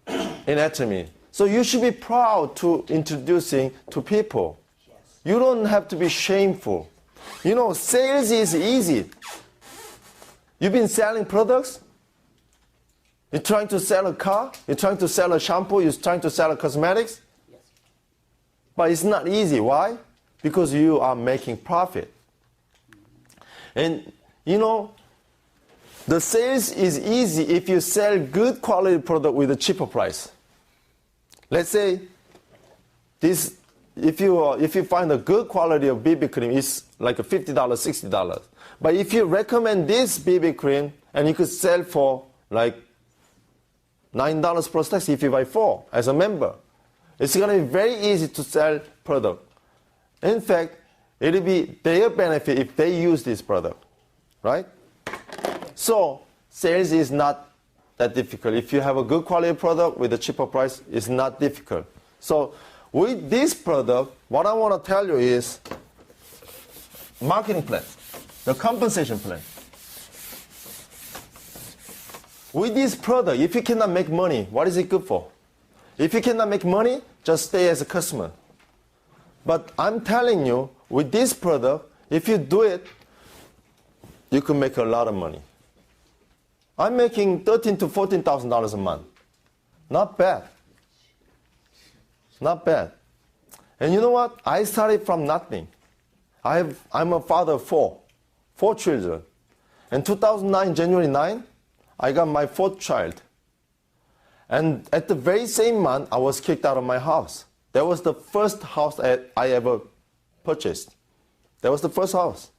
Speaker 1: in Atomy. So you should be proud to introducing to people.
Speaker 2: Yes.
Speaker 1: You don't have to be shameful. You know, sales is easy. You've been selling products. You're trying to sell a car. You're trying to sell a shampoo. You're trying to sell a cosmetics.
Speaker 2: Yes.
Speaker 1: But it's not easy. Why? Because you are making profit. And you know, the sales is easy if you sell good quality product with a cheaper price. Let's say this, if you find a good quality of BB cream, it's like a $50, $60. But if you recommend this BB cream and you could sell for like $9 plus tax if you buy 4 as a member, it's going to be very easy to sell product. In fact, it'll be their benefit if they use this product, right? So sales is not that difficult. If you have a good quality product with a cheaper price, it's not difficult. So with this product, what I want to tell you is marketing plan, the compensation plan. With this product, if you cannot make money, what is it good for? If you cannot make money, just stay as a customer. But I'm telling you, with this product, if you do it, you can make a lot of money. I'm making $13,000 to $14,000 a month. Not bad. Not bad. And you know what? I started from nothing. I'm a father of 4 children. In 2009, January 9, I got my 4th child. And at the very same month, I was kicked out of my house. That was the first house I ever purchased. That was the first house.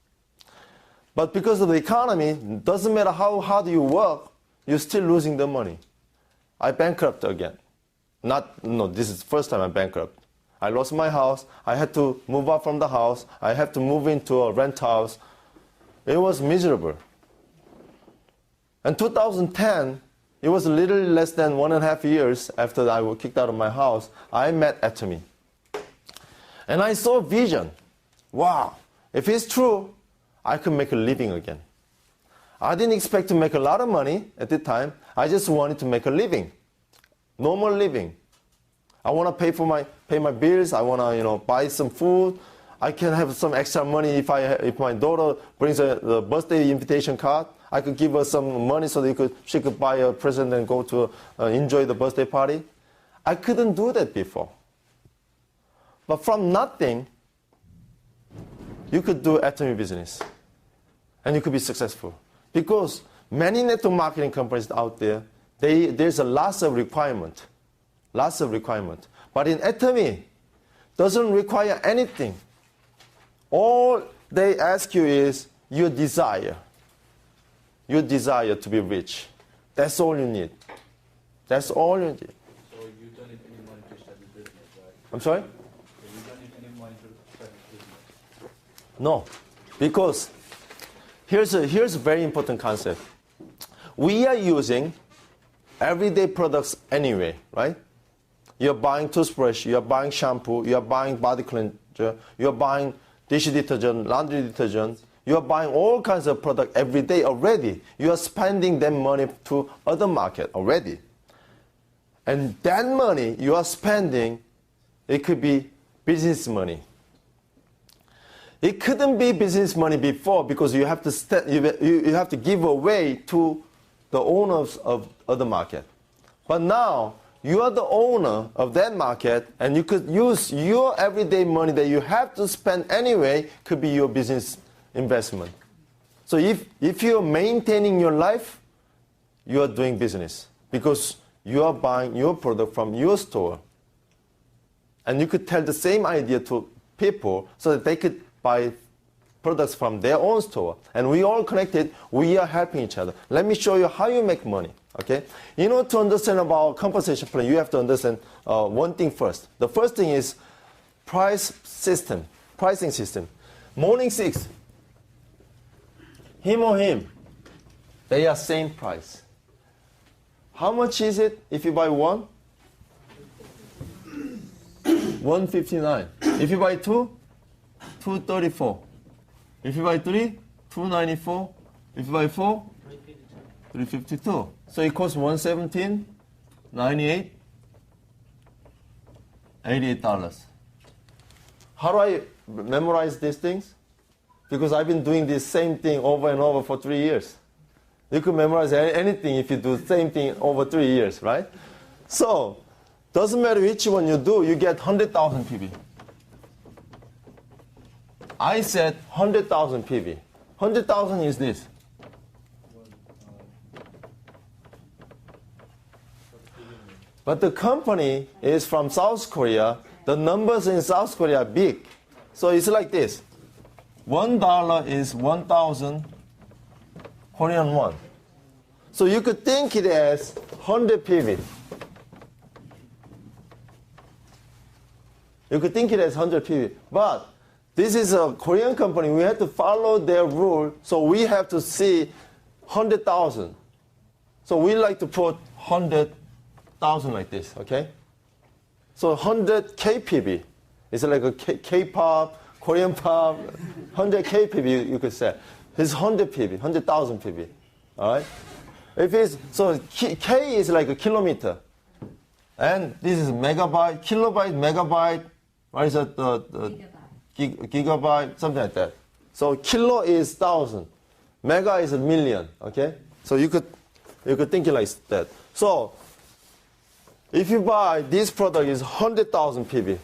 Speaker 1: But because of the economy, doesn't matter how hard you work, you're still losing the money. I bankrupt again. This is the first time I bankrupt. I lost my house. I had to move out from the house. I had to move into a rent house. It was miserable. In 2010, it was a little less than 1.5 years after I was kicked out of my house, I met Atomy. And I saw a vision. Wow, if it's true, I could make a living again. I didn't expect to make a lot of money at the time. I just wanted to make a living, normal living. I want to pay my bills. I want to buy some food. I can have some extra money if my daughter brings the birthday invitation card. I could give her some money so she could buy a present and go to enjoy the birthday party. I couldn't do that before. But from nothing, you could do Atomy business. And you could be successful. Because many network marketing companies out there, there's a lots of requirement. Lots of requirement. But in Atomy, doesn't require anything. All they ask you is your desire. Your desire to be rich. That's all you need. That's all you need.
Speaker 2: So you don't need any money to start a business, right?
Speaker 1: I'm sorry?
Speaker 2: So you don't need any money to start a business.
Speaker 1: No. Because here's a very important concept. We are using everyday products anyway, right? You're buying toothbrush, you're buying shampoo, you're buying body cleanser, you're buying dish detergent, laundry detergent. You are buying all kinds of products every day already. You are spending that money to other market already. And that money you are spending, it could be business money. It couldn't be business money before because you have to you have to give away to the owners of the market. But now you are the owner of that market, and you could use your everyday money that you have to spend anyway, could be your business investment. So if you're maintaining your life, you are doing business because you are buying your product from your store. And you could tell the same idea to people so that they could buy products from their own store. And we all connected, we are helping each other. Let me show you how you make money, okay? In order to understand about compensation plan, you have to understand one thing first. The first thing is pricing system. Morning 6, him or him, they are same price. How much is it if you buy one? 159. If you buy two, 234. If you buy three, 294. If you buy four, 352. So it costs 117, 98, $88. How do I memorize these things? Because I've been doing this same thing over and over for 3 years. You could memorize anything if you do the same thing over 3 years, right? So, doesn't matter which one you do, you get 100,000 PV. I said 100,000 PV. 100,000 is this. But the company is from South Korea. The numbers in South Korea are big. So it's like this. $1 is 1,000 Korean won. So you could think it as 100 PV. You could think it as 100 PV. But this is a Korean company. We have to follow their rule. So we have to see 100,000. So we like to put 100,000 like this, okay? So 100 KPV. It's like a K-pop, Korean pop, 100 KPV you could say. It's 100 PV, 100,000 PV, all right? If it's, so K is like a kilometer. And this is megabyte, kilobyte, megabyte, what is it? Gigabyte, something like that. So kilo is 1,000. Mega is a million, okay? So you could think it like that. So if you buy this product is 100,000 PV,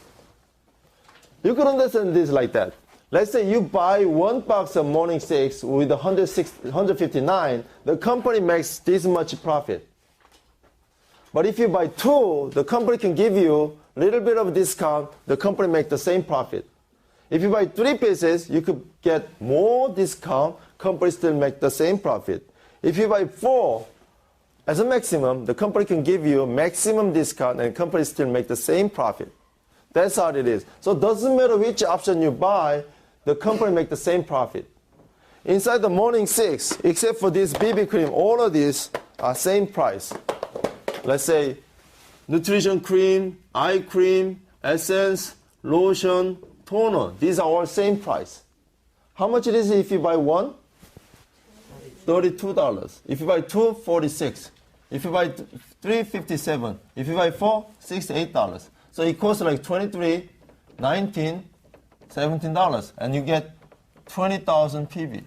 Speaker 1: you could understand this like that. Let's say you buy one box of Morning 6 with 159, the company makes this much profit. But if you buy two, the company can give you a little bit of discount, the company makes the same profit. If you buy 3 pieces, you could get more discount, company still make the same profit. If you buy 4, as a maximum, the company can give you maximum discount and company still make the same profit. That's how it is. So it doesn't matter which option you buy, the company make the same profit. Inside the Morning 6, except for this BB cream, all of these are same price. Let's say nutrition cream, eye cream, essence, lotion, toner. These are all same price. How much it is if you buy one? $32. If you buy two, $46. If you buy 3, $57. If you buy 4, $68. So it costs like $23, $19, $17, and you get 20,000 PV.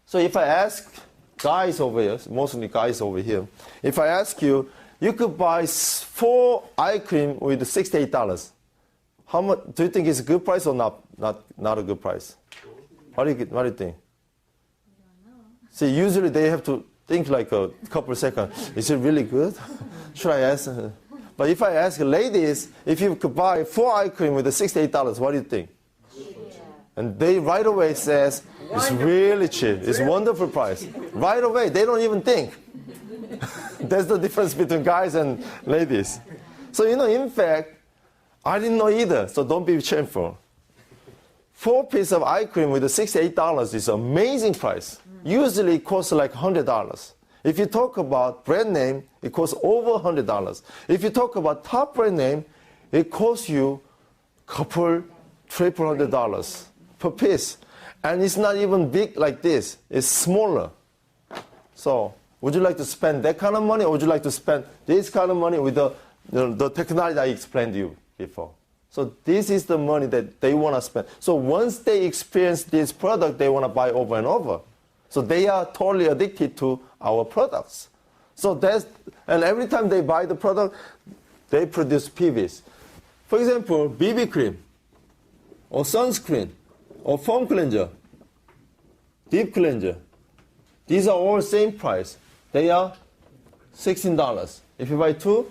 Speaker 1: So if I ask guys over here, mostly guys over here, if I ask you, you could buy 4 eye cream with $68. How much do you think it's a good price or not a good price? What do you think? See, usually they have to think like a couple of seconds. Is it really good? Should I ask? But if I ask ladies, if you could buy 4 eye cream with $68, what do you think? Yeah. And they right away says, it's really cheap. It's a wonderful price. Right away, they don't even think. That's the difference between guys and ladies. So, in fact, I didn't know either, so don't be shameful. 4 pieces of eye cream with $68 is an amazing price. Usually it costs like $100. If you talk about brand name, it costs over $100. If you talk about top brand name, it costs you $200 per piece. And it's not even big like this. It's smaller. So would you like to spend that kind of money, or would you like to spend this kind of money with the technology I explained to you before? So this is the money that they want to spend. So once they experience this product, they want to buy over and over. So they are totally addicted to our products. So and every time they buy the product, they produce PVs. For example, BB cream, or sunscreen, or foam cleanser, deep cleanser. These are all same price. They are $16. If you buy two,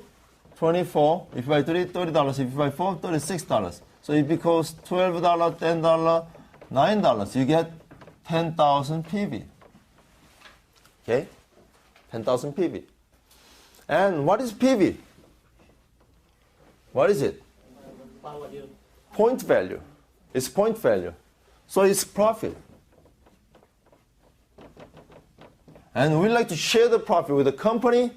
Speaker 1: $24. If you buy three, $30. If you buy four, $36. So if it costs $12, $10, $9, you get 10,000 PV. Okay? 10,000 PV. And what is PV? What is it? Point value. It's point value. So it's profit. And we like to share the profit with the company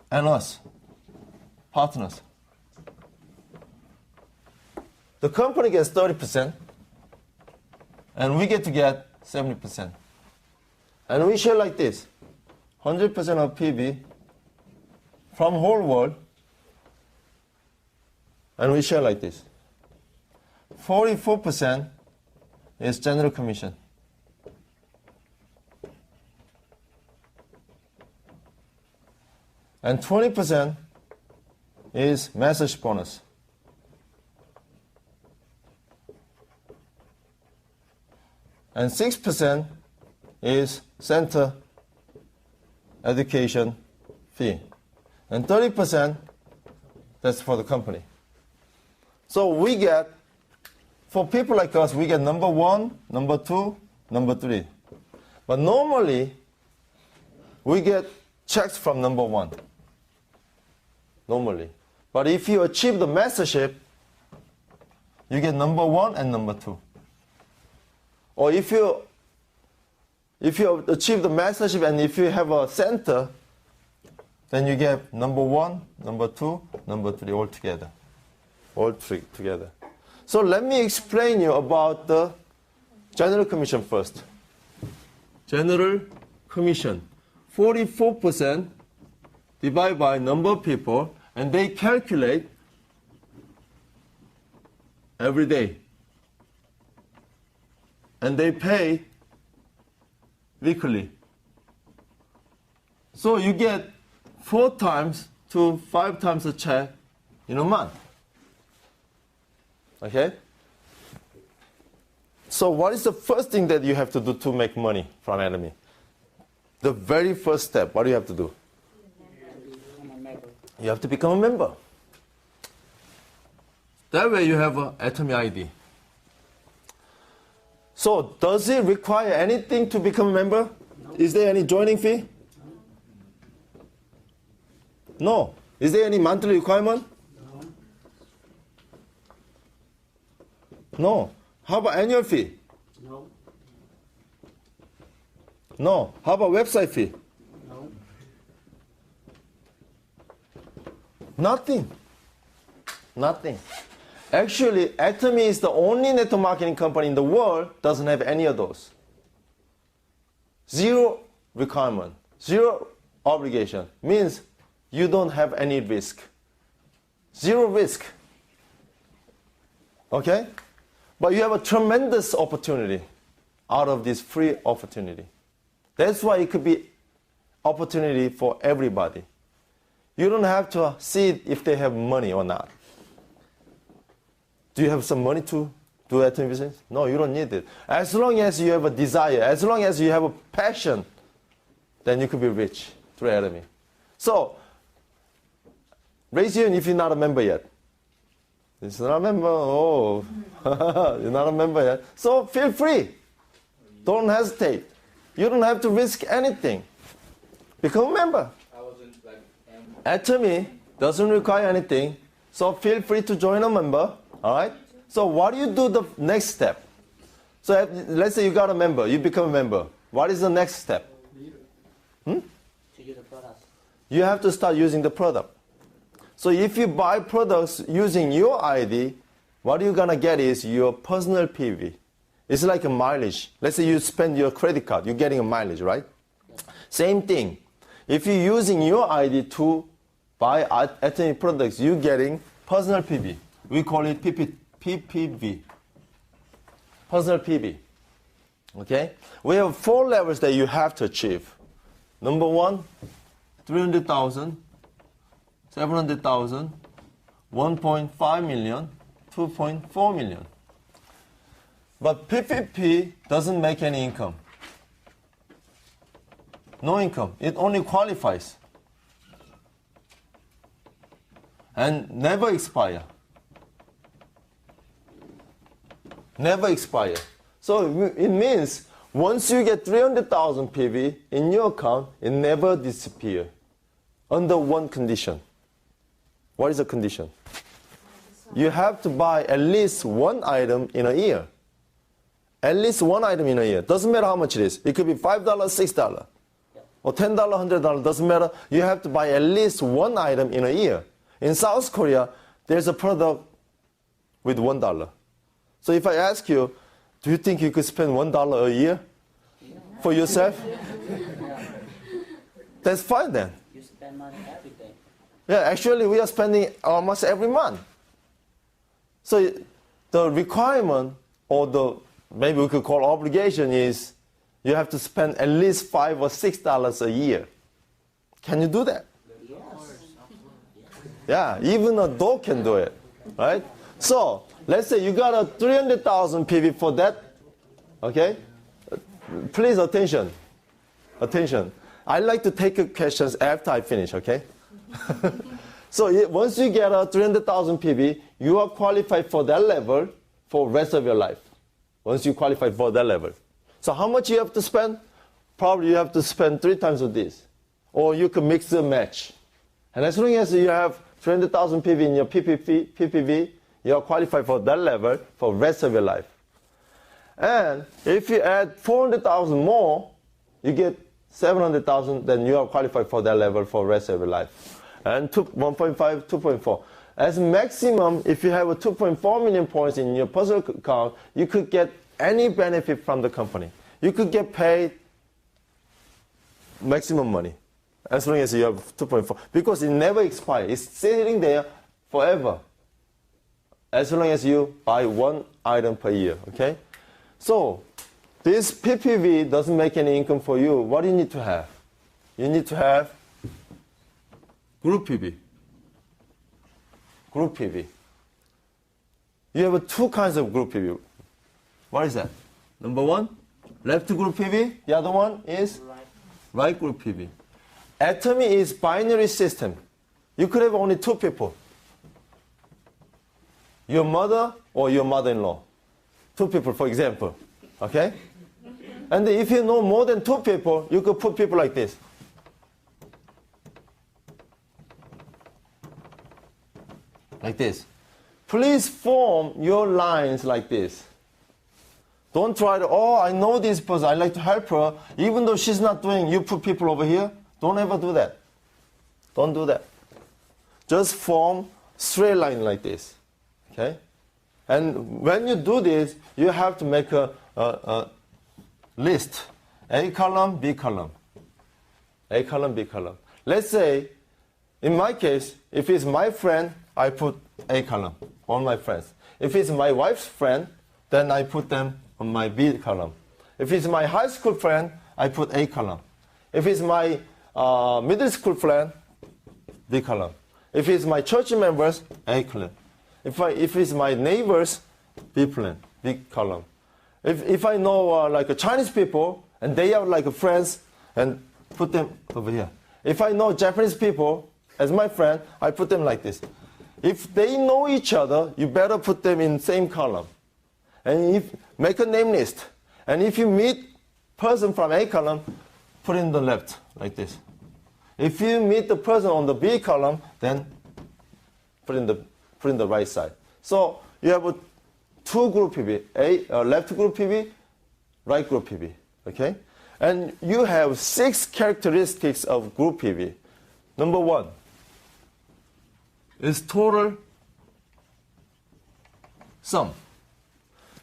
Speaker 1: and us, partners. The company gets 30%, and we get to get 70%. And we share like this, 100% of PV from whole world, and we share like this. 44% is general commission. And 20% is message bonus. And 6% is center education fee. And 30%, that's for the company. So we get, for people like us, we get number 1, number 2, number 3. But normally, we get checks from number 1. Normally. But if you achieve the mastership, you get number 1 and number 2. Or if you achieve the mastership and if you have a center, then you get number 1, number 2, number 3 all together. All three together. So let me explain you about the general commission first. General commission. 44% divided by number of people, and they calculate every day. And they pay weekly. So you get 4 times to 5 times a check in a month. Okay? So what is the first thing that you have to do to make money from Atomy? The very first step, what do you have to do? You have to become a member. That way you have an Atomy ID. So does it require anything to become a member? No. Is there any joining fee? No. Is there any monthly requirement? No. No. How about annual fee?
Speaker 5: No.
Speaker 1: No. How about website fee?
Speaker 5: No.
Speaker 1: Nothing. Nothing. Actually, Atomy is the only network marketing company in the world doesn't have any of those. Zero requirement, zero obligation means you don't have any risk. Zero risk. Okay? But you have a tremendous opportunity out of this free opportunity. That's why it could be opportunity for everybody. You don't have to see if they have money or not. Do you have some money to do Atomy business? No, you don't need it. As long as you have a desire, as long as you have a passion, then you could be rich through Atomy. So, raise your hand if you're not a member yet. It's not a member. Oh, you're not a member yet. So feel free. Don't hesitate. You don't have to risk anything. Become a member.
Speaker 2: I wasn't like
Speaker 1: Atomy doesn't require anything. So feel free to join a member. All right? So what do you do the next step? So let's say you got a member. You become a member. What is the next step?
Speaker 5: To use the product.
Speaker 1: You have to start using the product. So if you buy products using your ID, what you're going to get is your personal PV. It's like a mileage. Let's say you spend your credit card. You're getting a mileage, right? Same thing. If you're using your ID to buy Atomy products, you're getting personal PV. We call it PPV. Personal PV. Okay? We have 4 levels that you have to achieve. Number 1, 300,000, 700,000, 1.5 million, 2.4 million. But PPP doesn't make any income. No income. It only qualifies. And never expire. Never expire. So it means once you get 300,000 PV in your account, it never disappears. Under one condition. What is the condition? You have to buy at least one item in a year. At least one item in a year. Doesn't matter how much it is. It could be $5, $6, or $10, $100. Doesn't matter. You have to buy at least one item in a year. In South Korea, there's a product with $1. So if I ask you, do you think you could spend $1 a year for yourself? That's fine then.
Speaker 5: You spend money every day.
Speaker 1: Yeah, actually we are spending almost every month. So the requirement, or the maybe we could call obligation, is you have to spend at least $5 or $6 a year. Can you do that?
Speaker 5: Yes.
Speaker 1: Yeah, even a dog can do it, right? So let's say you got a 300,000 PV for that. Okay, please attention. I like to take questions after I finish. Okay. So once you get a 300,000 PV, you are qualified for that level for rest of your life. Once you qualify for that level. So how much you have to spend? Probably you have to spend 3 times of this. Or you can mix and match. And as long as you have 300,000 PV in your PPV, you are qualified for that level for rest of your life. And if you add 400,000 more, you get 700,000, then you are qualified for that level for rest of your life. And 1.5, 2.4. As maximum, if you have a 2.4 million points in your personal account, you could get any benefit from the company. You could get paid maximum money, as long as you have 2.4. Because it never expires. It's sitting there forever. As long as you buy one item per year, okay? So, this PPV doesn't make any income for you. What do you need to have? You need to have group PV. Group PV. You have 2 kinds of group PV. What is that? Number 1, left group PV. The other one is right group PV. Atomy is binary system. You could have only 2 people. Your mother or your mother-in-law. 2 people, for example. Okay? And if you know more than 2 people, you could put people like this. Like this. Please form your lines like this. Don't try to, oh, I know this person, I like to help her. Even though she's not doing, you put people over here. Don't ever do that. Don't do that. Just form straight line like this. Okay? And when you do this, you have to make a list. A column, B column. A column, B column. Let's say, in my case, if it's my friend, I put A column, all my friends. If it's my wife's friend, then I put them on my B column. If it's my high school friend, I put A column. If it's my middle school friend, B column. If it's my church members, A column. If it's my neighbors, B column. If I know like a Chinese people and they are like friends, and put them over here. If I know Japanese people as my friend, I put them like this. If they know each other, you better put them in same column. And make a name list. And if you meet person from A column, put in the left like this. If you meet the person on the B column, then put in the right side. So you have 2 group PV, left group PV, right group PV, okay? And you have 6 characteristics of group PV. Number 1 is total sum.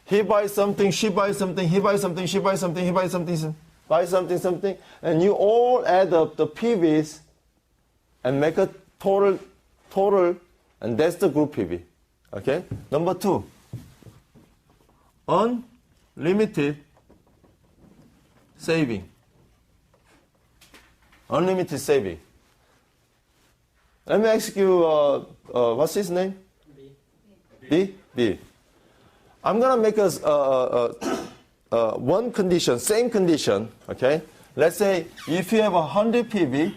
Speaker 1: He buys something, she buys something, he buys something, she buys something, he buys something, buys something, and you all add up the PVs and make a total, and that's the group PV. Okay? Number 2, unlimited saving. Unlimited saving. Let me ask you, what's his name? B? B. I'm going to make us one condition, same condition, okay? Let's say if you have 100 PV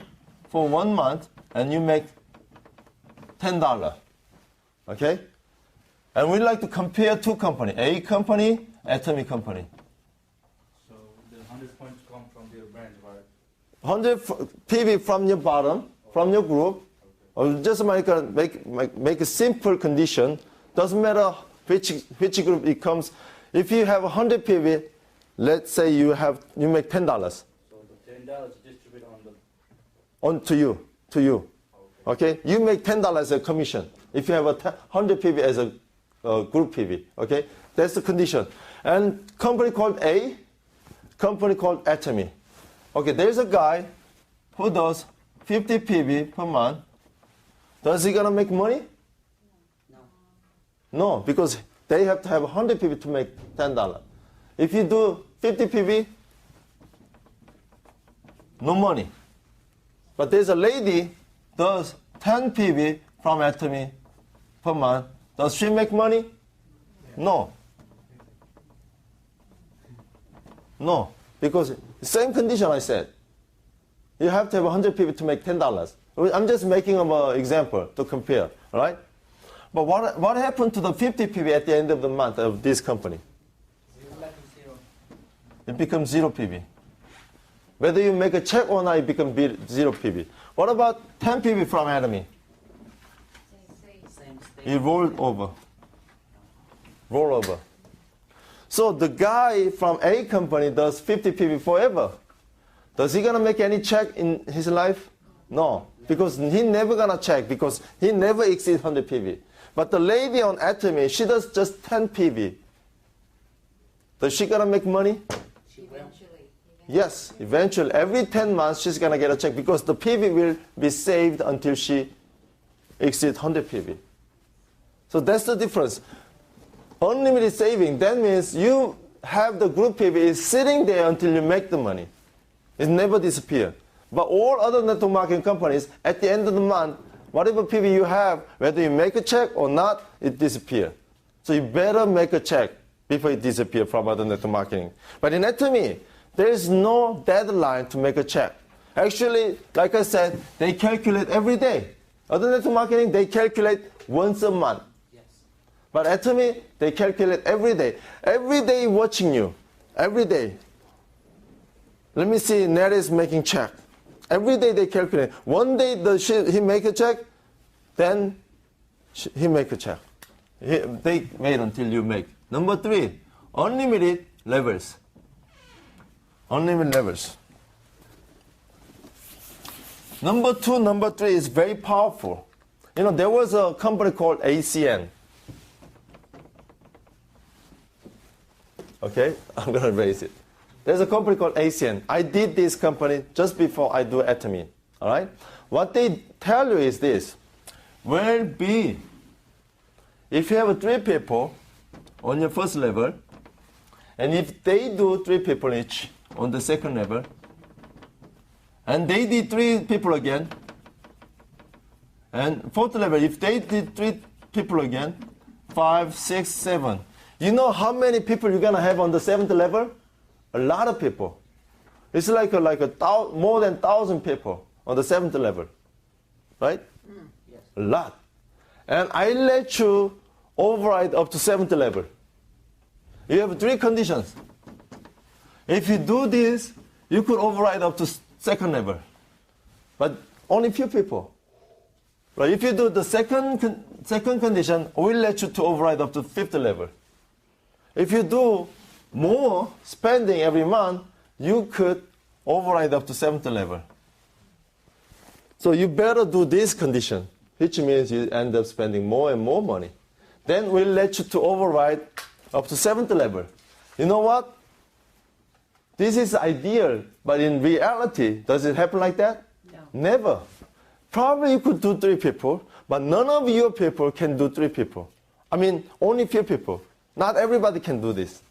Speaker 1: for 1 month and you make $10, okay? And we'd like to compare two companies, A company, Atomy company.
Speaker 2: So the 100 points come from their branch, right?
Speaker 1: 100 PV from your bottom, from your group, or just make a simple condition. Doesn't matter which group it comes. If you have 100 PV, let's say you make $10.
Speaker 2: So the $10 distribute
Speaker 1: to you. Okay? You make $10 as a commission. If you have 100 PV as a group PV. Okay? That's the condition. And company called A, company called Atomy. Okay, there's a guy who does 50 PV per month. Does he gonna make money?
Speaker 5: No.
Speaker 1: No, because they have to have 100 PV to make $10. If you do 50 PV, no money. But there's a lady does 10 PV from Atomy per month. Does she make money? No. No, because same condition I said. You have to have 100 PV to make $10. I'm just making an example to compare, all right? But what happened to the 50 PV at the end of the month of this company? It becomes 0 PV. Whether you make a check or not, it becomes 0 PV. What about 10 PV from Atomy?
Speaker 5: Same state.
Speaker 1: It rolled over. Roll over. So the guy from A company does 50 PV forever. Does he gonna make any check in his life? No, because he never gonna check because he never exceeds 100 PV. But the lady on Atomy, she does just 10 PV. Does she gonna make money?
Speaker 3: Eventually.
Speaker 1: Yes, eventually. Every 10 months she's gonna get a check because the PV will be saved until she exceeds 100 PV. So that's the difference. Unlimited saving, that means you have the group PV is sitting there until you make the money. It never disappears. But all other network marketing companies, at the end of the month, whatever PV you have, whether you make a check or not, it disappears. So you better make a check before it disappears from other network marketing. But in Atomy, there is no deadline to make a check. Actually, like I said, they calculate every day. Other network marketing, they calculate once a month.
Speaker 5: Yes.
Speaker 1: But Atomy, they calculate every day. Every day watching you. Every day. Let me see, Ned is making check. Every day they calculate. One day he make a check, then he make a check. They wait until you make. Number 3, unlimited levels. Unlimited levels. Number 2, number 3 is very powerful. You know, there was a company called ACN. Okay, I'm going to raise it. There's a company called ASEAN. I did this company just before I do Atomy. All right? What they tell you is this. Well, B, if you have 3 people on your first level, and if they do 3 people each on the second level, and they did 3 people again, and fourth level, if they did 3 people again, 5, 6, 7. You know how many people you're going to have on the 7th level? A lot of people. It's like more than 1,000 people on the 7th level. Right?
Speaker 5: Yes.
Speaker 1: A lot. And I let you override up to 7th level. You have 3 conditions. If you do this, you could override up to 2nd level. But only few people. Right? If you do the second condition, we'll let you to override up to 5th level. If you do more spending every month, you could override up to 7th level. So you better do this condition, which means you end up spending more and more money. Then we'll let you to override up to 7th level. You know what? This is ideal, but in reality, does it happen like that?
Speaker 4: No.
Speaker 1: Never. Probably you could do 3 people, but none of your people can do 3 people. I mean, only few people. Not everybody can do this.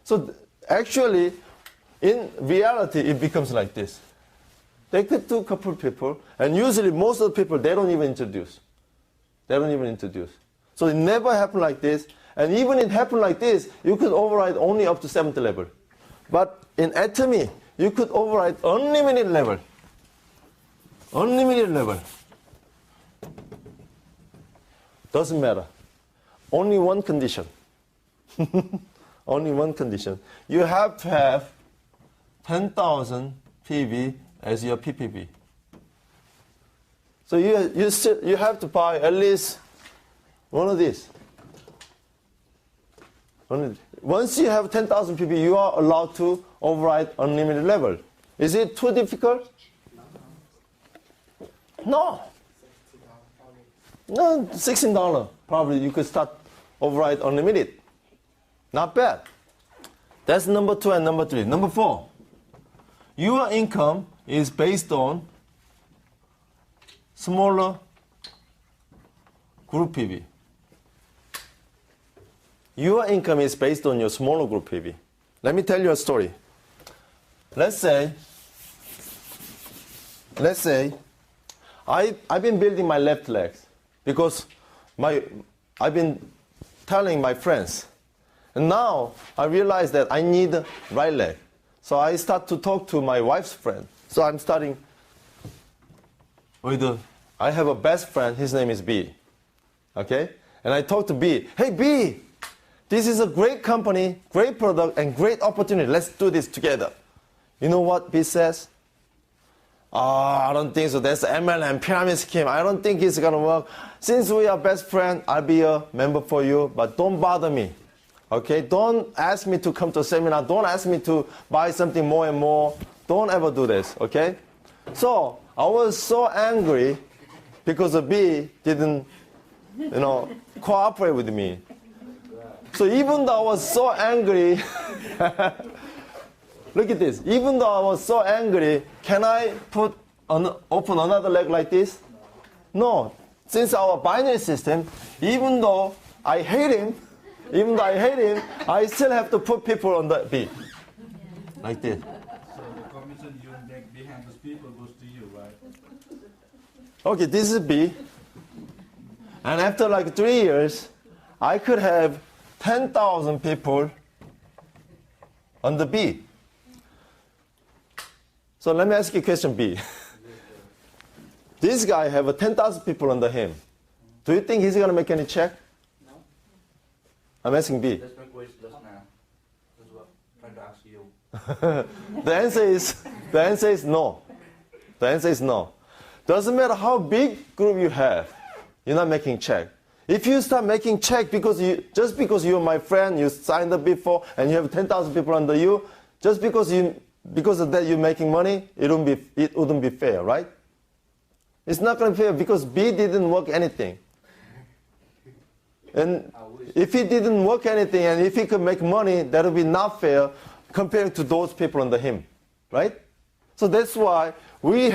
Speaker 1: So actually, in reality, it becomes like this. They could do a couple of people, and usually most of the people, they don't even introduce. They don't even introduce. So it never happened like this. And even it happened like this, you could override only up to 7th level. But in Atomy, you could override unlimited level. Unlimited level. Doesn't matter. Only one condition. Only one condition. You have to have 10,000 PV as your PPV. So you have to buy at least one of these. Once you have 10,000 PV, you are allowed to override unlimited level. Is it too difficult? No. No, $16. Probably you could start override unlimited. Not bad. That's number 2 and number 3. Number 4. Your income is based on smaller group PV. Your income is based on your smaller group PV. Let me tell you a story. Let's say I've been building my left legs because I've been telling my friends. And now I realize that I need a right leg. So I start to talk to my wife's friend. So I'm starting with I have a best friend, his name is B. Okay? And I talk to B. Hey B, this is a great company, great product, and great opportunity. Let's do this together. You know what B says? I don't think so. That's MLM pyramid scheme. I don't think it's gonna work. Since we are best friends, I'll be a member for you, but don't bother me. Okay? Don't ask me to come to a seminar. Don't ask me to buy something more and more. Don't ever do this. Okay? So I was so angry because the B didn't, cooperate with me. So even though I was so angry, look at this. Even though I was so angry, can I open another leg like this? No. Since our binary system, even though I hate him, I still have to put people on the B. Like this.
Speaker 2: So the commission you make behind those people goes to you, right?
Speaker 1: Okay, this is B. And after like 3 years, I could have 10,000 people on the B. So let me ask you a question, B. This guy have 10,000 people under him. Do you think he's going to make any check?
Speaker 5: No.
Speaker 1: I'm asking B.
Speaker 2: That's my question just now. That's what I'm trying to ask you.
Speaker 1: The answer is no. The answer is no. Doesn't matter how big group you have, you're not making check. If you start making check just because you're my friend, you signed up before, and you have 10,000 people under you, just because of that you're making money, it wouldn't be fair, right? It's not going to be fair because B didn't work anything. And if he didn't work anything and if he could make money, that would be not fair compared to those people under him, right? So that's why we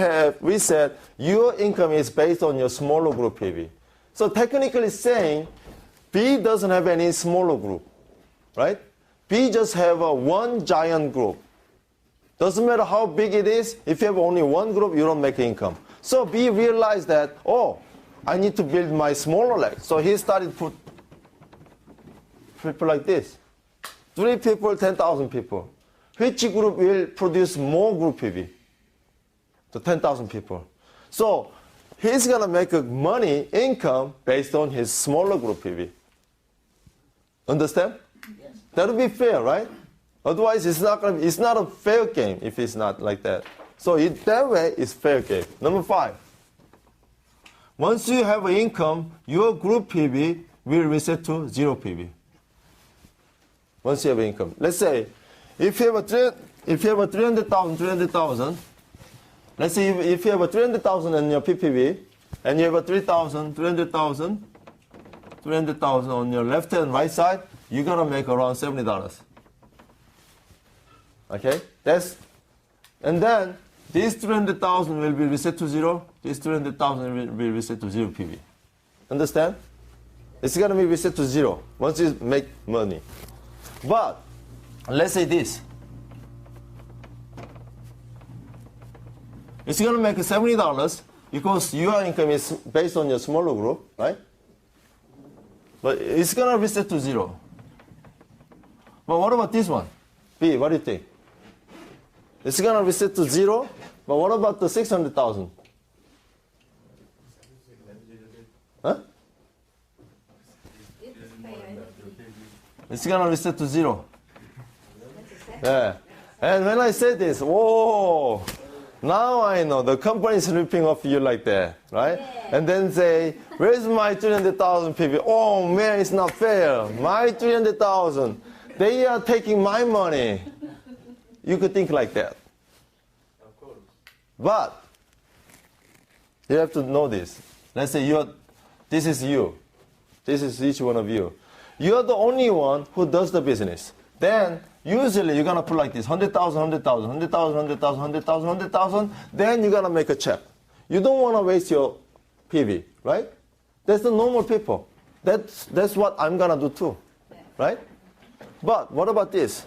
Speaker 1: said your income is based on your smaller group PV. So technically saying, B doesn't have any smaller group, right? B just have one giant group. Doesn't matter how big it is, if you have only one group, you don't make income. So B realized that, I need to build my smaller leg. So he started put people like this. 3 people, 10,000 people. Which group will produce more group PV? The 10,000 people. So he's going to make income based on his smaller group PV. Understand?
Speaker 5: Yes.
Speaker 1: That would be fair, right? Otherwise, it's not a fair game if it's not like that. So that way, it's fair game. Number 5. Once you have an income, your group PV will reset to 0 PV. Once you have income. Let's say, if you have a 300,000, let's say if you have a 300,000 in your PPV, and you have a 300,000 on your left and right side, you're going to make around $70. Okay? And then this 300,000 will be reset to zero. This 300,000 will be reset to zero PV. Understand? It's going to be reset to zero once you make money. But let's say this. It's going to make $70 because your income is based on your smaller group, right? But it's going to reset to zero. But what about this one? B, what do you think? It's going to reset to zero, but what about the 600,000? Huh? It's going to reset to zero. Yeah. And when I said this, whoa, now I know the company is ripping off you like that, right?
Speaker 3: Yeah.
Speaker 1: And then say, where's my 300,000 people? Oh man, it's not fair. My 300,000, they are taking my money. You could think like that.
Speaker 2: Of course.
Speaker 1: But you have to know this. Let's say this is you. This is each one of you. You're the only one who does the business. Then usually you're gonna put like this: 100,000, 100,000, 100,000, 100,000, 100,000, 100,000. Then you're gonna make a check. You don't want to waste your PV, right? That's the normal people. That's what I'm gonna do too, right? But what about this?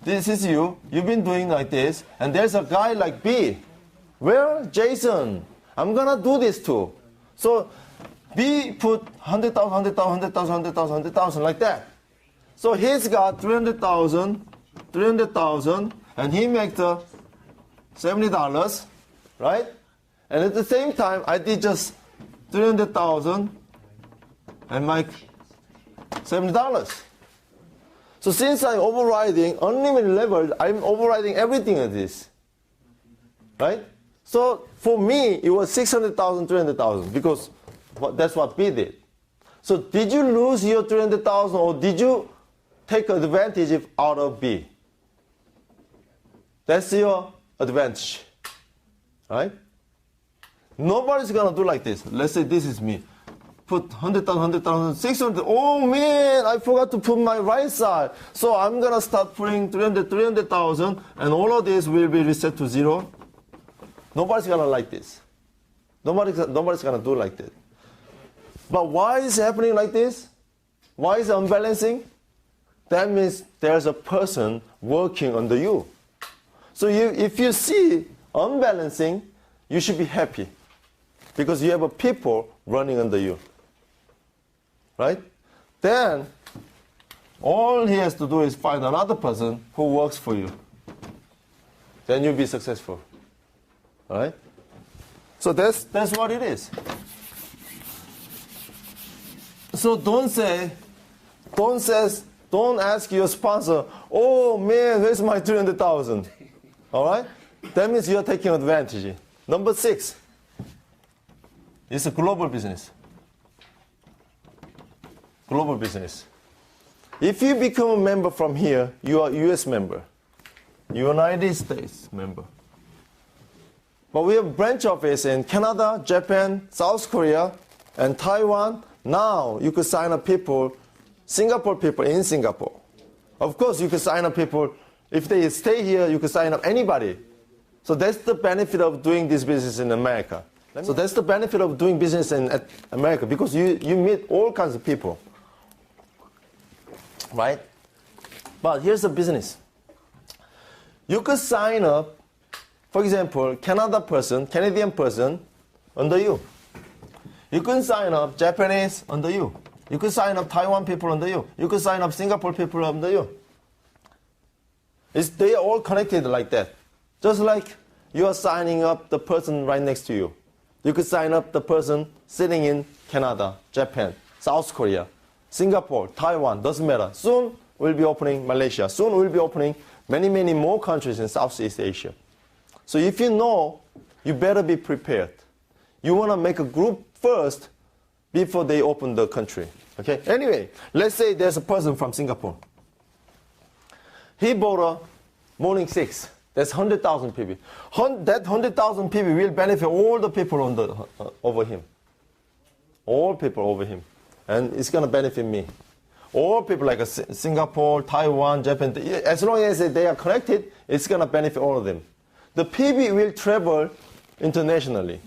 Speaker 1: This is you. You've been doing like this, and there's a guy like B. Where? Jason. I'm gonna do this too. So B put 100,000, 100,000, 100,000, 100,000, 100,000 like that. So he's got 300,000, 300,000, and he makes the $70, right? And at the same time, I did just 300,000 and make $70. So since I'm overriding unlimited level, I'm overriding everything at this, right? So for me, it was 600,000, 300,000 because that's what B did. So did you lose your 300,000 or did you take advantage out of B? That's your advantage, right? Nobody's gonna do like this. Let's say this is me. Put 100,000, 100,000, 600. Oh man, I forgot to put my right side. So I'm gonna start putting 300, 300,000, and all of this will be reset to zero. Nobody's gonna like this. Nobody's gonna do like that. But why is it happening like this? Why is it unbalancing? That means there's a person working under you. So if you see unbalancing, you should be happy because you have a people running under you, right? Then all he has to do is find another person who works for you. Then you'll be successful, all right? So that's what it is. So don't ask your sponsor, oh man, where's my 300,000? All right? That means you're taking advantage. Number 6 is a global business. Global business. If you become a member from here, you are a US member, United States member. But we have branch office in Canada, Japan, South Korea, and Taiwan. Now you could sign up people, Singapore people in Singapore. Of course, you could sign up people, if they stay here, you could sign up anybody. So that's the benefit of doing this business in America. So that's the benefit of doing business in America because you meet all kinds of people, right? But here's the business. You could sign up, for example, Canadian person under you. You could sign up Japanese under you. You could sign up Taiwan people under you. You could sign up Singapore people under you. They are all connected like that. Just like you are signing up the person right next to you. You could sign up the person sitting in Canada, Japan, South Korea, Singapore, Taiwan, doesn't matter. Soon we'll be opening Malaysia. Soon we'll be opening many, many more countries in Southeast Asia. So if you know, you better be prepared. You want to make a group first before they open the country. Okay? Anyway, let's say there's a person from Singapore. He bought a morning 6. That's 100,000 people. That 100,000 people will benefit all the people over him. All people over him. And it's going to benefit me. All people like Singapore, Taiwan, Japan. As long as they are connected, it's going to benefit all of them. the PB will travel internationally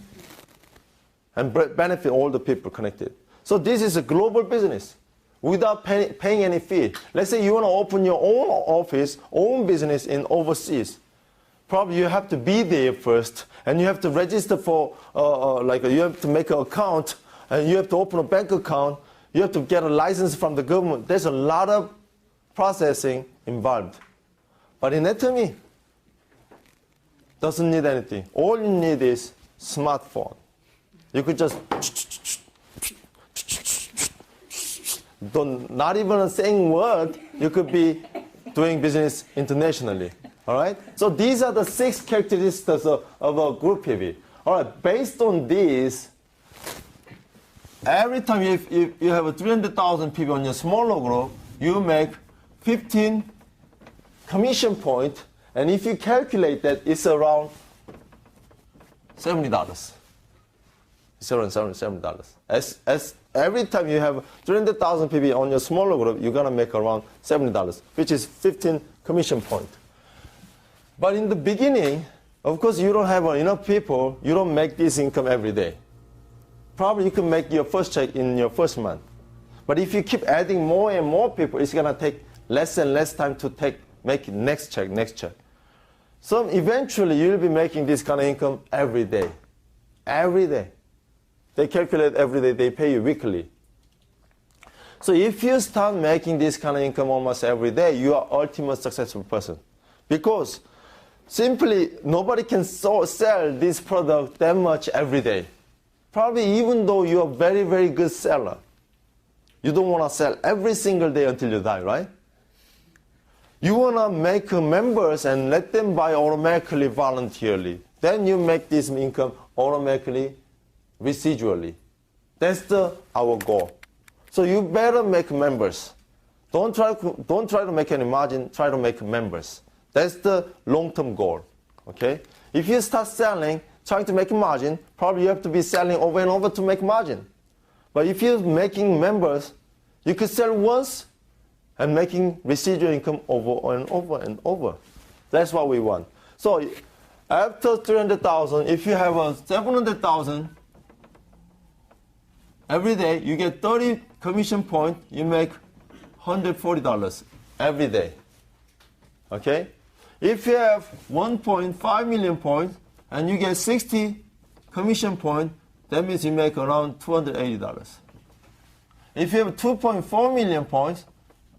Speaker 1: and benefit all the people connected. So this is a global business without paying any fee. Let's say you want to open your own office, own business in overseas. Probably you have to be there first, and you have to register for, you have to make an account, and you have to open a bank account. You have to get a license from the government. There's a lot of processing involved. But in Atomy, doesn't need anything. All you need is smartphone. You could just not even saying word, you could be doing business internationally. All right? So these are the 6 characteristics of a group PB. All right, based on these, every time if you have a 300,000 PB on your smaller group, you make 15 commission point, and if you calculate that, it's around $70. It's around $70. As every time you have 300,000 PB on your smaller group, you're gonna make around $70, which is 15 commission point. But in the beginning, of course, you don't have enough people. You don't make this income every day. Probably you can make your first check in your first month. But if you keep adding more and more people, it's gonna take less and less time to make next check. So eventually you'll be making this kind of income every day. Every day. They calculate every day, they pay you weekly. So if you start making this kind of income almost every day, you are ultimate successful person. Because simply nobody can sell this product that much every day. Probably even though you are very, very good seller, you don't want to sell every single day until you die, right? You want to make members and let them buy automatically, voluntarily. Then you make this income automatically, residually. That's our goal. So you better make members. Don't try to make any margin, try to make members. That's the long-term goal, okay? If you start selling, trying to make a margin, probably you have to be selling over and over to make margin. But if you're making members, you could sell once and making residual income over and over and over. That's what we want. So after 300,000, if you have a 700,000 every day, you get 30 commission point, you make $140 every day. Okay? If you have 1.5 million points and you get 60 commission point, that means you make around $280. If you have 2.4 million points,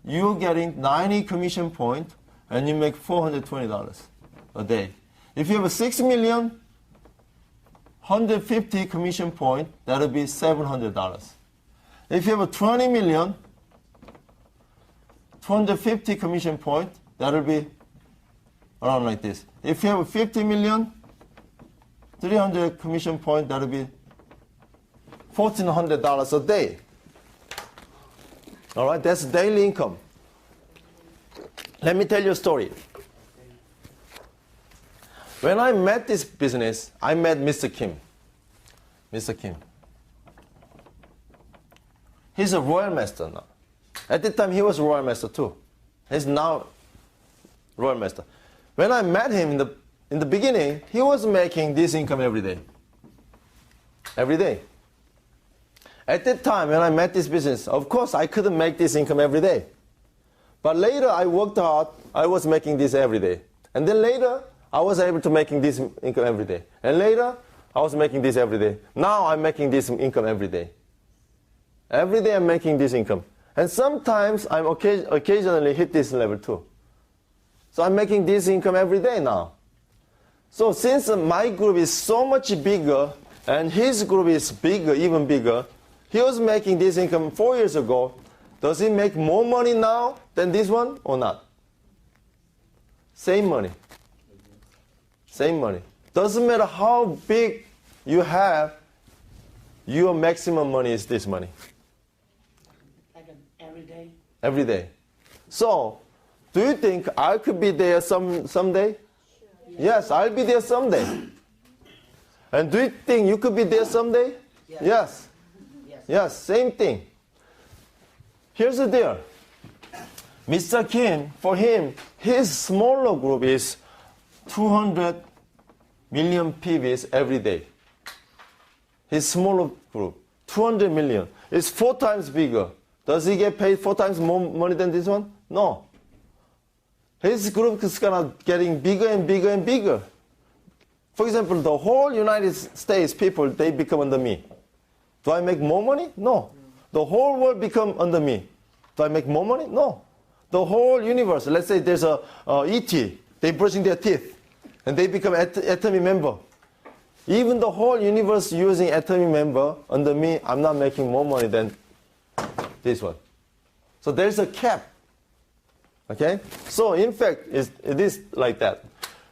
Speaker 1: you're getting 90 commission point and you make $420 a day. If you have a 6 million, 150 commission point, that'll be $700. If you have a 20 million, 250 commission point, that'll be around like this. If you have a 50 million, 300 commission point, that'll be $1,400 a day. All right, that's daily income. Let me tell you a story. When I met this business, I met Mr. Kim. Mr. Kim. He's a royal master now. At the time, he was a royal master too. He's now royal master. When I met him in the beginning, he was making this income every day. Every day. At that time, when I met this business, of course, I couldn't make this income every day. But later, I worked hard. I was making this every day. And then later, I was able to making this income every day. And later, I was making this every day. Now I'm making this income every day. Every day I'm making this income. And sometimes I'm occasionally hit this level too. So I'm making this income every day now. So since my group is so much bigger and his group is bigger, even bigger, he was making this income 4 years ago. Does he make more money now than this one or not? Same money. Same money. Doesn't matter how big you have, your maximum money is this money.
Speaker 5: Like every day?
Speaker 1: Every day. So, do you think I could be there someday? Sure. Yes, I'll be there someday. And do you think you could be there someday?
Speaker 5: Yes.
Speaker 1: Yes.
Speaker 5: Yes.
Speaker 1: Yes, same thing. Here's the deal. Mr. Kim, for him, his smaller group is 200 million PVs every day. His smaller group, 200 million. It's 4 times bigger. Does he get paid 4 times more money than this one? No. His group is gonna getting bigger and bigger and bigger. For example, the whole United States people, they become under me. Do I make more money? No. The whole world become under me. Do I make more money? No. The whole universe, let's say there's a ET, they brushing their teeth, and they become Atomy member. Even the whole universe using Atomy member under me, I'm not making more money than this one. So there's a cap. Okay? So in fact, it is like that.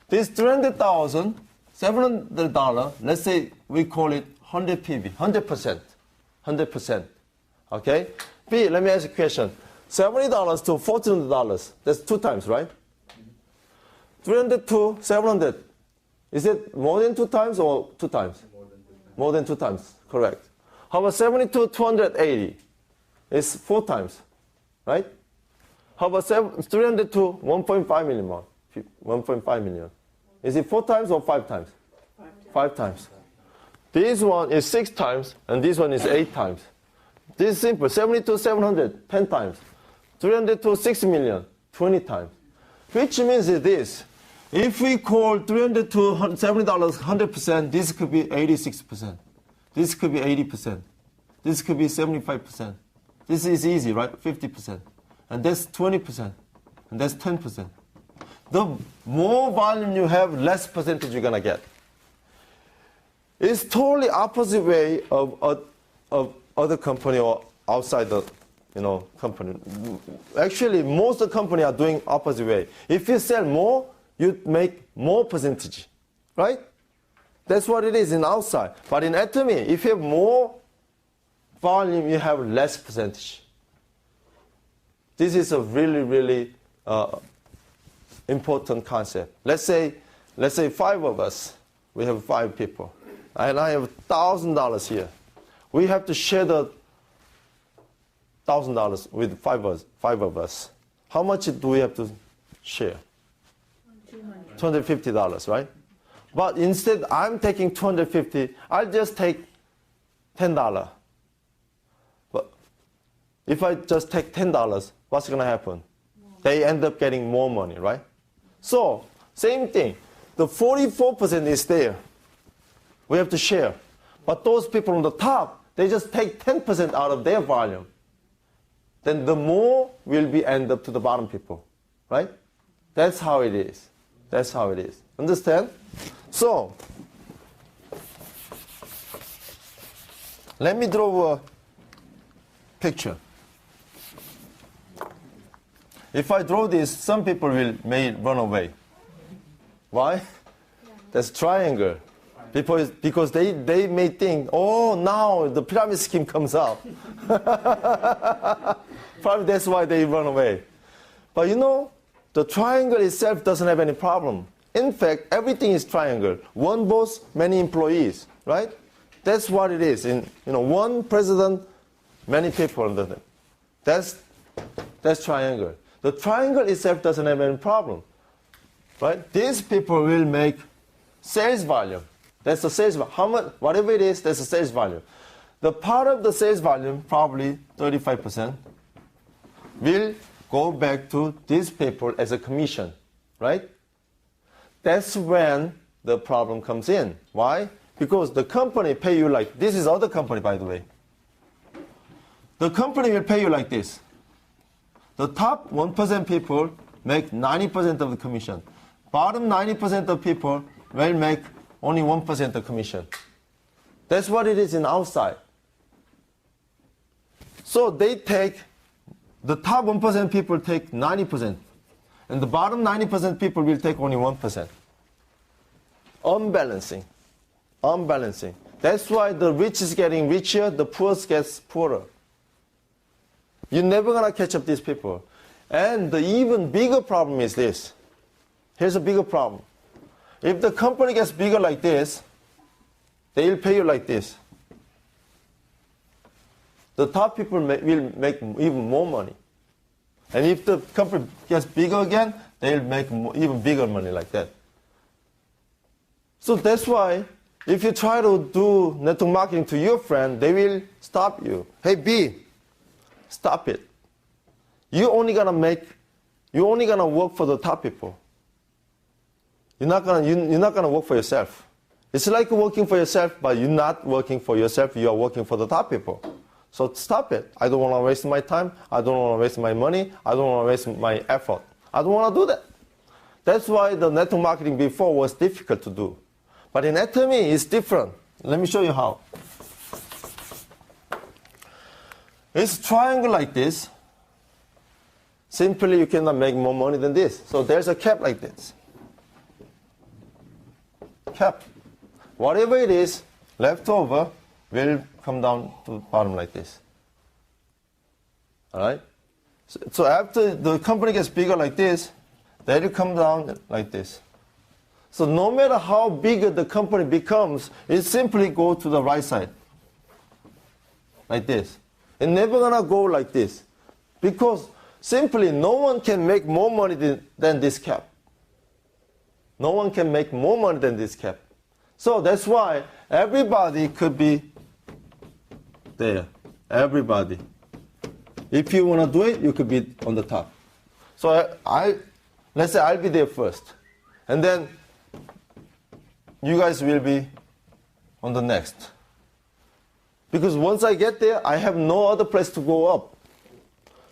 Speaker 1: This $300,700, let's say we call it 100 PV, 100%. 100%. Okay? B, let me ask you a question. $70 to $1,400, that's 2 times, right? 300 to 700. Is it more than 2 times or 2 times? More than 2 times, correct. How about 70 to 280? It's 4 times, right? How about 300 to 1.5 million more? 1.5 million. Is it 4 times or 5 times? 5 times. This one is 6 times, and this one is 8 times. This is simple. 70 to 700, 10 times. 300 to 6 million, 20 times. Which means is this. If we call $300 to $70 100%, this could be 86%. This could be 80%. This could be 75%. This is easy, right? 50%. And that's 20%. And that's 10%. The more volume you have, less percentage you're going to get. It's totally opposite way of other company or outside the company. Actually, most of the company are doing opposite way. If you sell more, you make more percentage, right? That's what it is in outside. But in Atomy, if you have more volume, you have less percentage. This is a really, really important concept. Let's say 5 of us. We have 5 people. And I have $1,000 here. We have to share the $1,000 with 5 of us. How much do we have to share? $250, right? But instead, I'm taking $250. I'll just take $10. But if I just take $10, what's going to happen? They end up getting more money, right? So, same thing. The 44% is there. We have to share. But those people on the top, they just take 10% out of their volume. Then the more will be end up to the bottom people, right? That's how it is. That's how it is. Understand? So, let me draw a picture. If I draw this, some people may run away. Why? That's triangle. Because they may think, oh, now the pyramid scheme comes out. Probably that's why they run away. But the triangle itself doesn't have any problem. In fact, everything is triangle. One boss, many employees, right? That's what it is. One president, many people under them. That's triangle. The triangle itself doesn't have any problem, right? These people will make sales volume. That's the sales volume. How much, whatever it is, that's the sales volume. The part of the sales volume, probably 35%, will go back to these people as a commission, right? That's when the problem comes in. Why? Because the company pay you like, this is other company, by the way. The company will pay you like this. The top 1% people make 90% of the commission. Bottom 90% of people will make only 1% of commission. That's what it is in outside. So they take, the top 1% people take 90%. And the bottom 90% people will take only 1%. Unbalancing. Unbalancing. That's why the rich is getting richer, the poor gets poorer. You're never going to catch up these people. And the even bigger problem is this. Here's a bigger problem. If the company gets bigger like this, they'll pay you like this. The top people will make even more money. And if the company gets bigger again, they'll make even bigger money like that. So that's why if you try to do network marketing to your friend, they will stop you. Hey B, stop it. You're only gonna work for the top people. You're not gonna work for yourself. It's like working for yourself, but you're not working for yourself, you are working for the top people. So stop it. I don't want to waste my time. I don't want to waste my money. I don't want to waste my effort. I don't want to do that. That's why the network marketing before was difficult to do. But in Atomy, it's different. Let me show you how. It's triangle like this. Simply, you cannot make more money than this. So there's a cap like this. Cap. Whatever it is, left over will come down to the bottom like this. All right? So after the company gets bigger like this, then it will come down like this. So no matter how big the company becomes, it simply go to the right side. Like this. It's never gonna go like this. Because simply no one can make more money than this cap. No one can make more money than this cap. So that's why everybody could be there. Everybody. If you want to do it, you could be on the top. So let's say I'll be there first. And then you guys will be on the next. Because once I get there, I have no other place to go up.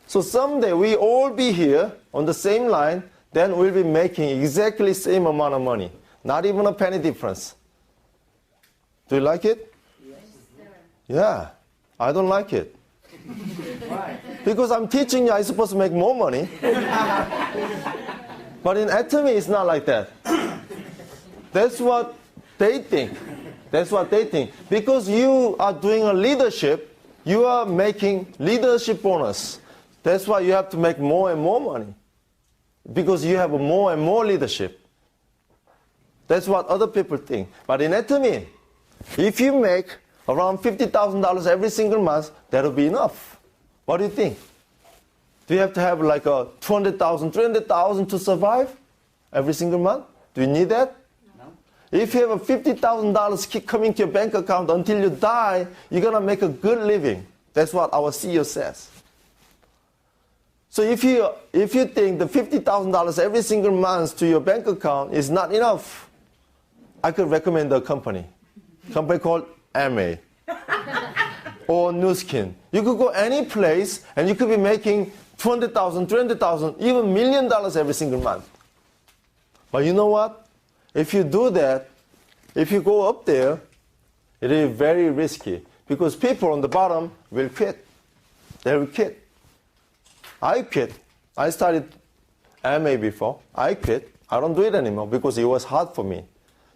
Speaker 1: So someday we all be here on the same line, then we'll be making exactly same amount of money. Not even a penny difference. Do you like it?
Speaker 3: Yes, sir.
Speaker 1: Yeah, I don't like it.
Speaker 5: Why?
Speaker 1: Because I'm teaching you, I'm supposed to make more money. But in Atomy, it's not like that. That's what they think. That's what they think. Because you are doing a leadership, you are making leadership bonus. That's why you have to make more and more money. Because you have more and more leadership. That's what other people think. But in Atomy, if you make around $50,000 every single month, that'll be enough. What do you think? Do you have to have like a $200,000, $300,000 to survive every single month? Do you need that?
Speaker 5: No.
Speaker 1: If you have a $50,000 keep coming to your bank account until you die, you're going to make a good living. That's what our CEO says. So if you think the $50,000 every single month to your bank account is not enough, I could recommend a company called MA or Nu Skin. You could go any place and you could be making $200,000, $300,000, even $1 million every single month. But you know what? If you do that, if you go up there, it is very risky because people on the bottom will quit. They will quit. I quit. I started MA before. I quit. I don't do it anymore because it was hard for me.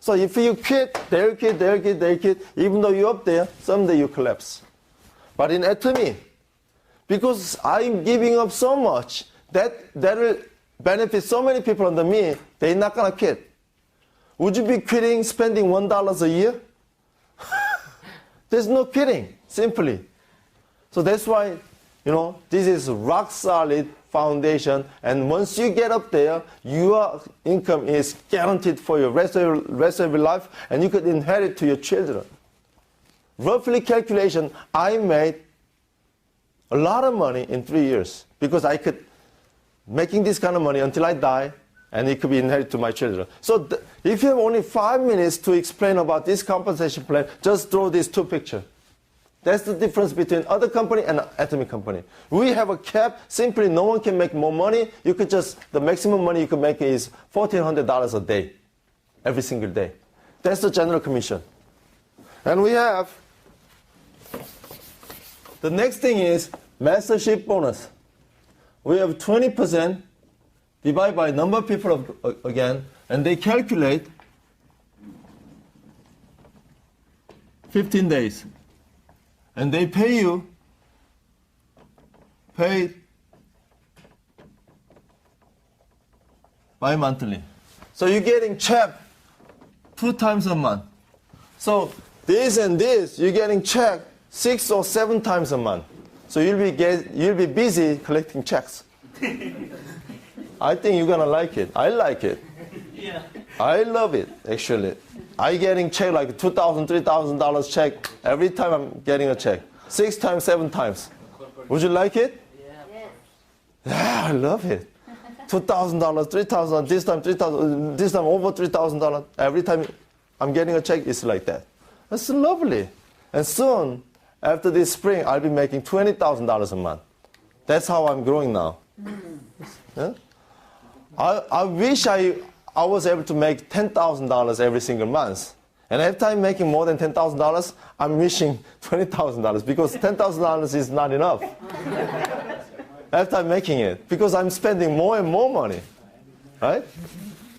Speaker 1: So if you quit, they'll quit, they'll quit, they'll quit. Even though you're up there, someday you collapse. But in Atomy, because I'm giving up so much, that will benefit so many people under me, they're not going to quit. Would you be quitting spending $1 a year? There's no quitting, simply. So that's why, this is rock solid foundation, and once you get up there, your income is guaranteed for your rest of your life, and you could inherit to your children. Roughly calculation, I made a lot of money in 3 years because I could making this kind of money until I die, and it could be inherited to my children. So if you have only 5 minutes to explain about this compensation plan, just draw these two pictures. That's the difference between other company and Atomy company. We have a cap. Simply, no one can make more money. The maximum money you can make is $1,400 a day, every single day. That's the general commission. And we have, the next thing is mastership bonus. We have 20% divided by number of people again, and they calculate 15 days. And they pay bi-monthly. So you're getting check 2 times a month. So this and this, you're getting check 6 or 7 times a month. So you'll be busy collecting checks. I think you're gonna like it. I like it.
Speaker 5: Yeah.
Speaker 1: I love it, actually. I getting check like $2,000, $3,000 check every time I'm getting a check. 6 times, 7 times. Would you like it? Yeah, I love it. $2,000, $3,000, this time $3,000, this time over $3,000. Every time I'm getting a check, it's like that. That's lovely. And soon, after this spring, I'll be making $20,000 a month. That's how I'm growing now. Yeah? I wish I was able to make $10,000 every single month. And every time making more than $10,000, I'm wishing $20,000 because $10,000 is not enough. After I'm making it, because I'm spending more and more money, right?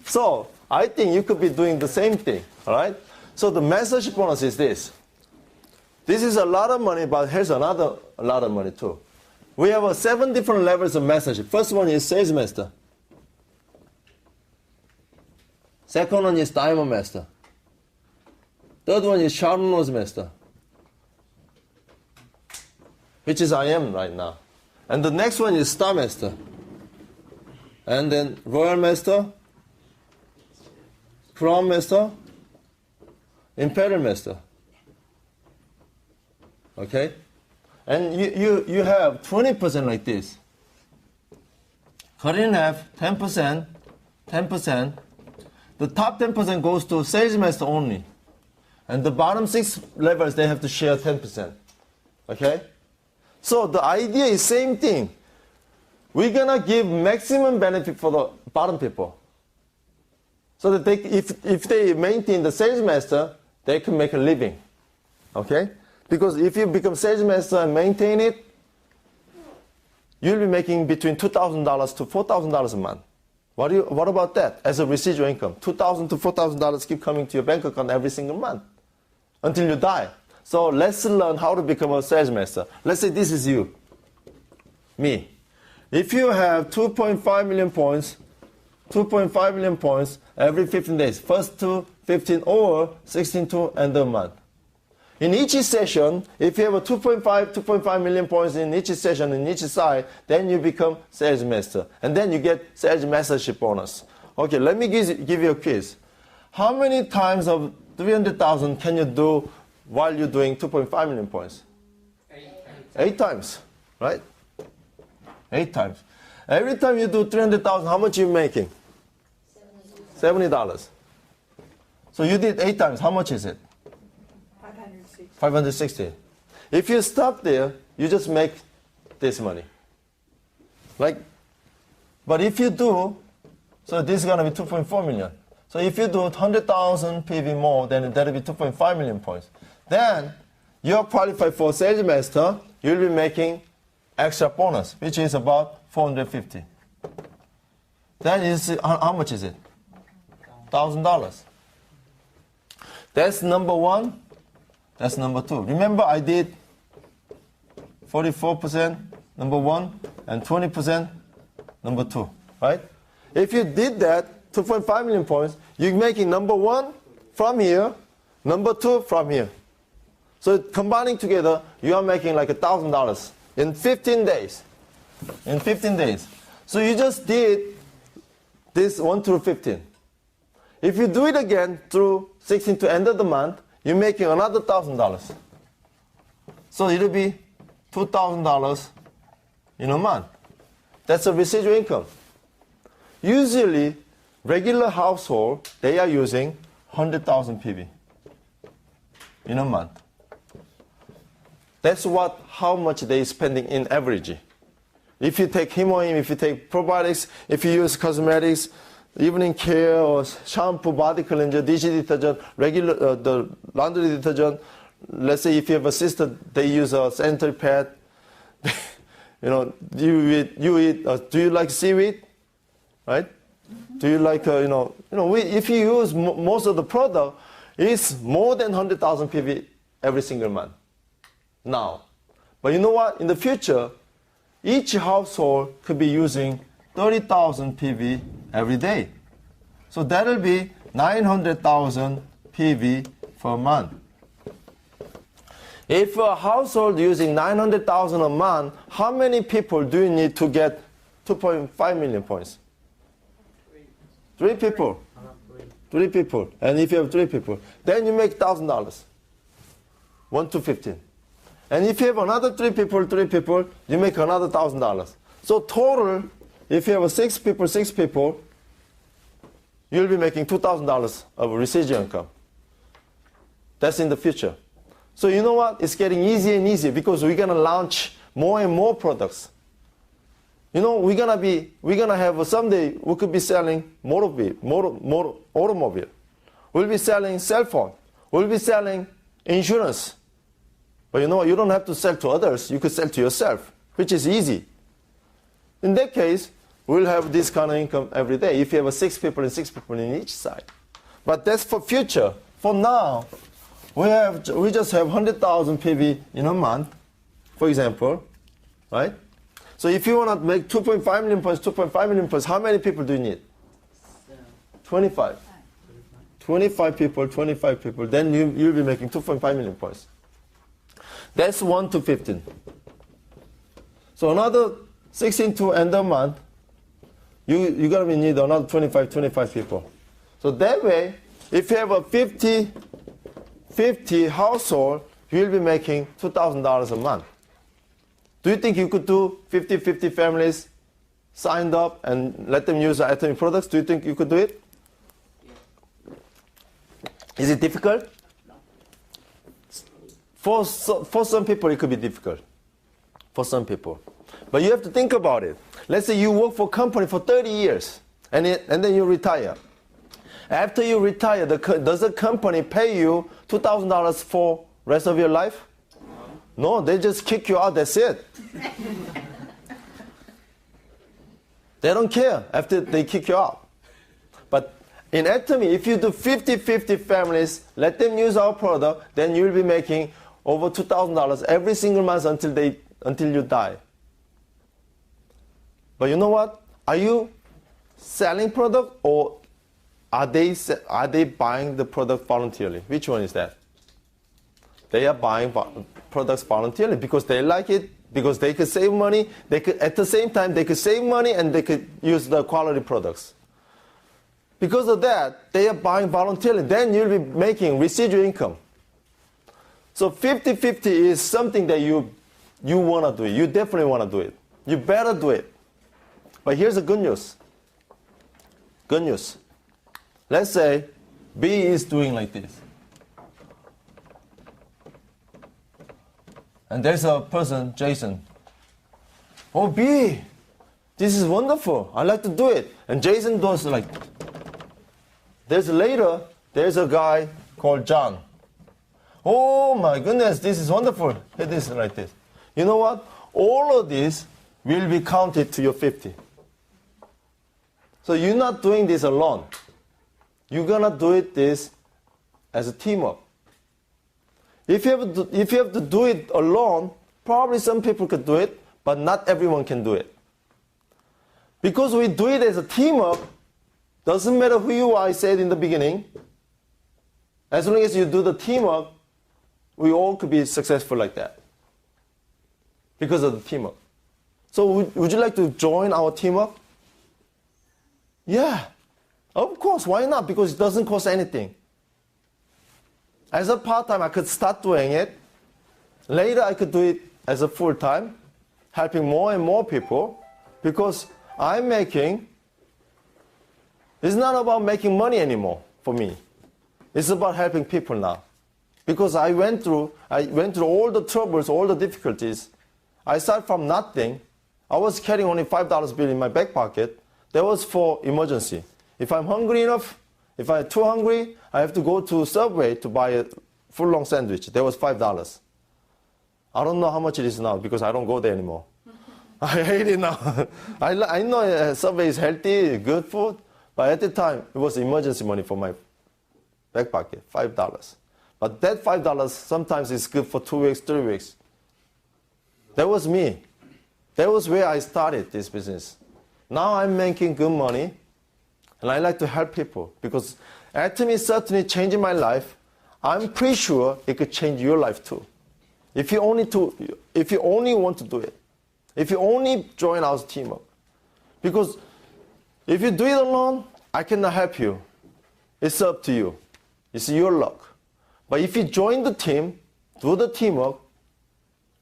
Speaker 1: So I think you could be doing the same thing, all right? So the mentorship bonus is this. This is a lot of money, but here's another a lot of money too. We have 7 different levels of mentorship. First one is sales master. Second one is diamond master. Third one is sharp nose master, which is I am right now. And the next one is star master. And then royal master, crown master, imperial master. Okay? And you have 20% like this. Cut it in half, 10%, 10%. The top 10% goes to sales master only. And the bottom 6 levels, they have to share 10%. Okay? So the idea is same thing. We're gonna give maximum benefit for the bottom people. So that if they maintain the sales master, they can make a living. Okay? Because if you become sales master and maintain it, you'll be making between $2,000 to $4,000 a month. What about that as a residual income? $2,000 to $4,000 keep coming to your bank account every single month until you die. So let's learn how to become a sales master. Let's say this is you, me. If you have 2.5 million points, 2.5 million points every 15 days, first to 15 or 16 to end of the month. In each session, if you have a 2.5 million points in each session, in each side, then you become sales master. And then you get sales mastership bonus. Okay, let me give you a quiz. How many times of 300,000 can you do while you're doing 2.5 million points? 8 times, right? 8 times. Every time you do 300,000, how much are you making? $70. So you did 8 times. How much is it? 560. If you stop there, you just make this money. But if you do, so this is going to be 2.4 million. So if you do 100,000 PV more, then that'll be 2.5 million points. Then you're qualified for sales master. You'll be making extra bonus, which is about 450. Then is how much is it? $1,000. That's number 1. That's number 2. Remember I did 44% number 1 and 20% number 2, right? If you did that, 2.5 million points, you're making number 1 from here, number 2 from here. So combining together, you are making like $1,000 in 15 days. In 15 days. So you just did this 1 through 15. If you do it again through 16 to end of the month, you're making another $1,000. So it'll be $2,000 in a month. That's a residual income. Usually, regular household, they are using 100,000 PV in a month. That's how much they are spending in average. If you take hemoin, if you take probiotics, if you use cosmetics, evening care or shampoo, body cleanser, dish detergent, regular the laundry detergent. Let's say if you have a sister, they use a sanitary pad. Do you like seaweed, right? Do you like if you use most of the product, it's more than 100,000 PV every single month. Now, but you know what? In the future, each household could be using 30,000 PV every day. So that'll be 900,000 PV per month. If a household using 900,000 a month, how many people do you need to get 2.5 million points? 3 people. 3 people, and if you have 3 people, then you make $1,000. 1 to 15. And if you have another 3 people, you make another $1,000. So total, if you have 6 people, you'll be making $2,000 of residual income. That's in the future. So you know what? It's getting easier and easier because we're gonna launch more and more products. You know, we're gonna have someday we could be selling automobile. We'll be selling cell phone. We'll be selling insurance. But you know what? You don't have to sell to others. You could sell to yourself, which is easy. In that case, we'll have this kind of income every day if you have 6 people and 6 people in each side. But that's for future. For now, we just have 100,000 PV in a month, for example, right? So if you want to make 2.5 million points, 2.5 million points, how many people do you need? 25. 25 people, then you'll be making 2.5 million points. That's 1 to 15. So another 16 to end the month, you're going to need another 25 people. So that way, if you have a 50 household, you'll be making $2,000 a month. Do you think you could do 50 families signed up and let them use Atomy products? Do you think you could do it? Is it difficult? For some people, it could be difficult. For some people. But you have to think about it. Let's say you work for a company for 30 years, and then you retire. After you retire, does the company pay you $2,000 for the rest of your life? No, they just kick you out, that's it. They don't care after they kick you out. But in Atomy, if you do 50 families, let them use our product, then you'll be making over $2,000 every single month until you die. But you know what? Are you selling product or are they buying the product voluntarily? Which one is that? They are buying products voluntarily because they like it, because they could save money. At the same time, they could save money and they could use the quality products. Because of that, they are buying voluntarily. Then you'll be making residual income. So 50-50 is something that you want to do it. You definitely want to do it. You better do it. But here's the good news. Good news. Let's say B is doing like this. And there's a person, Jason. Oh, B, this is wonderful. I like to do it. And Jason does like. There's a guy called John. Oh my goodness, this is wonderful. It is like this. You know what? All of this will be counted to your 50. So you're not doing this alone. You're gonna do this as a teamwork. If you have to do it alone, probably some people could do it, but not everyone can do it. Because we do it as a teamwork, doesn't matter who you are, I said in the beginning. As long as you do the teamwork, we all could be successful like that. Because of the teamwork. So would you like to join our teamwork? Yeah. Of course, why not? Because it doesn't cost anything. As a part-time, I could start doing it. Later, I could do it as a full-time, helping more and more people. Because it's not about making money anymore for me. It's about helping people now. Because I went through all the troubles, all the difficulties. I started from nothing. I was carrying only $5 bill in my back pocket. That was for emergency. If I'm hungry enough, if I'm too hungry, I have to go to Subway to buy a full-long sandwich. That was $5. I don't know how much it is now because I don't go there anymore. I hate it now. I know Subway is healthy, good food, but at the time, it was emergency money for my back pocket, $5. But that $5 sometimes is good for 2 weeks, 3 weeks. That was me. That was where I started this business. Now I'm making good money, and I like to help people because Atomy is certainly changing my life. I'm pretty sure it could change your life too. If you only want to do it. If you only join our teamwork. Because if you do it alone, I cannot help you. it's up to you. It's your luck. But if you join the team, do the teamwork,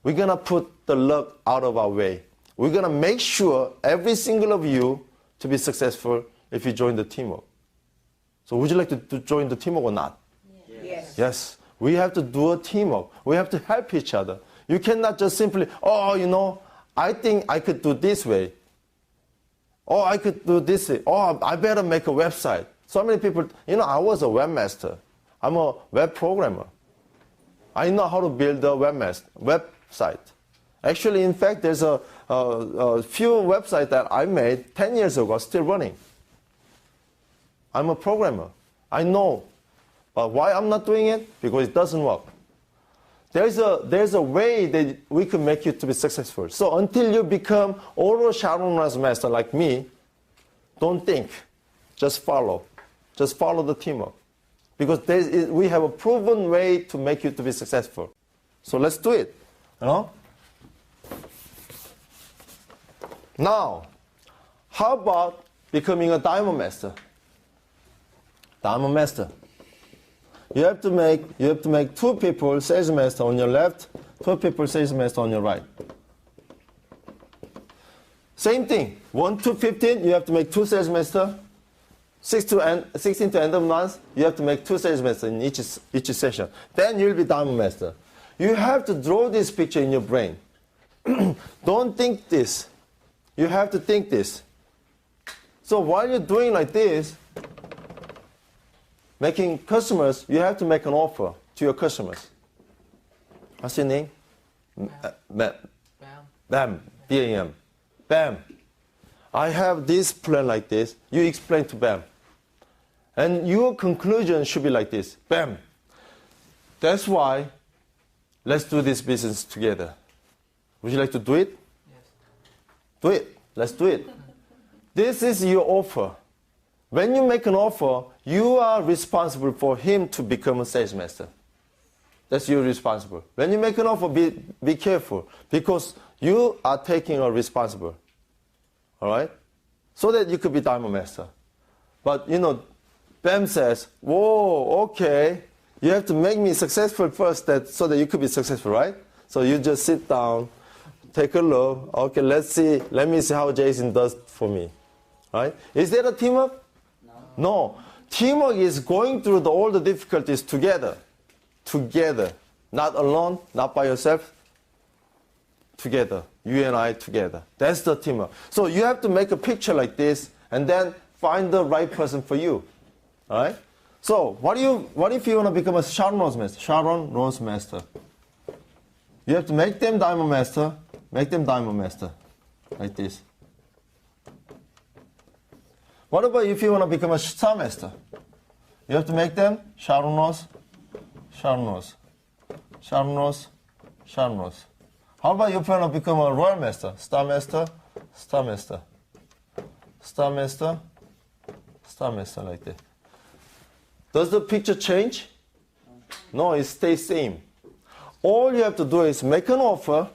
Speaker 1: we're going to put the luck out of our way. We're going to make sure every single of you to be successful if you join the teamwork. So would you like to join the teamwork or not?
Speaker 4: Yes.
Speaker 1: Yes. We have to do a teamwork. We have to help each other. You cannot just simply, oh, you know, I think I could do this way. Oh, I could do this way. Oh, I better make a website. So many people, you know, I was a webmaster. I'm a web programmer. I know how to build a website. Actually, in fact, there's a few websites that I made 10 years ago, still running. I'm a programmer. I know. But why I'm not doing it? Because it doesn't work. There's a way that we can make you to be successful. So until you become Oro Sharon's master like me, don't think. Just follow. Just follow the teamwork. Because we have a proven way to make you to be successful. So let's do it. You know? Now, how about becoming a diamond master? Diamond master. You have to make 2 people sales master on your left, 2 people sales master on your right. Same thing. 1 to 15, you have to make 2 sales master. 16 to end of month, you have to make 2 sales master in each session. Then you'll be diamond master. You have to draw this picture in your brain. Don't think this. You have to think this. So while you're doing like this, making customers, you have to make an offer to your customers. What's your name? Bam. Bam. B-A-M. Bam. I have this plan like this. You explain to Bam. And your conclusion should be like this. Bam. That's why let's do this business together. Would you like to do it?
Speaker 5: Yes.
Speaker 1: Do it. Let's do it. This is your offer. When you make an offer, you are responsible for him to become a sales master. That's your responsible. When you make an offer, be careful because you are taking a responsible. All right? So that you could be diamond master. But, you know, Bam says, whoa, okay, you have to make me successful first so that you could be successful, right? So you just sit down, take a look. Okay, let me see how Jason does for me. Right? Is that a teamwork? No. Teamwork is going through all the difficulties together. Together. Not alone, not by yourself. Together. You and I together. That's the teamwork. So you have to make a picture like this and then find the right person for you. All right? So what if you want to become a Sharon Rose master? Sharon Rose master. You have to make them diamond master. Make them diamond master. Like this. What about if you want to become a star master? You have to make them Sharon Rose, Sharon Rose, Sharon Rose, Sharon Rose. How about if you want to become a royal master? Star master, star master, star master, star master, like that. Does the picture change? No, it stays same. All you have to do is make an offer.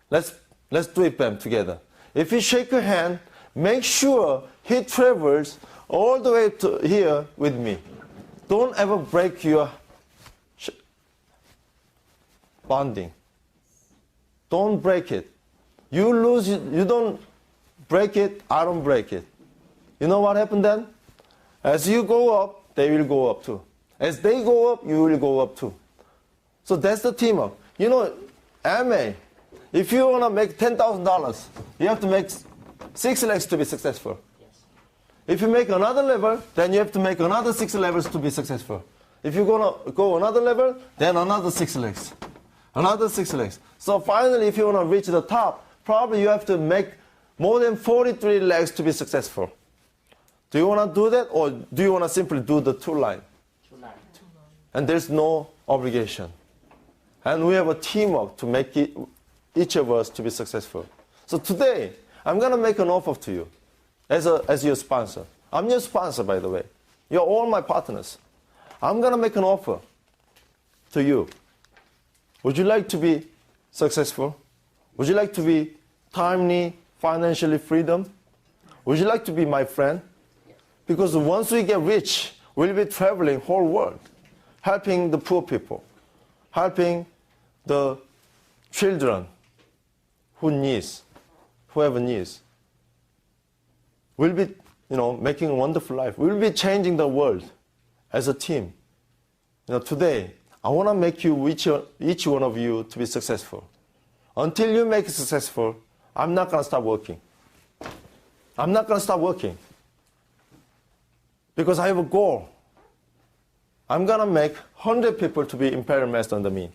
Speaker 1: Let's do it, Bam, together. If you shake your hand, make sure he travels all the way to here with me. Don't ever break your bonding. Don't break it. You lose, you don't break it, I don't break it. You know what happened then? As you go up, they will go up too. As they go up, you will go up too. So that's the teamwork. You know, MA, if you want to make $10,000, you have to make 6 legs to be successful.
Speaker 5: Yes.
Speaker 1: If you make another level, then you have to make another 6 levels to be successful. If you're going to go another level, then another 6 legs. Another 6 legs. So finally, if you want to reach the top, probably you have to make more than 43 legs to be successful. Do you want to do that, or do you want to simply do the 2 line?
Speaker 5: 2 line.
Speaker 1: And there's no obligation. And we have a teamwork to make each of us to be successful. So today, I'm going to make an offer to you as your sponsor. I'm your sponsor, by the way. You're all my partners. I'm going to make an offer to you. Would you like to be successful? Would you like to be timely, financially freedom? Would you like to be my friend? Because once we get rich, We'll be traveling whole world, helping the poor people, helping the children whoever needs. We'll be, making a wonderful life. We'll be changing the world as a team. Today, I want to make you, each one of you, to be successful. Until you make it successful, I'm not going to stop working. I'm not going to stop working. Because I have a goal. I'm going to make 100 people to be imperial master under me.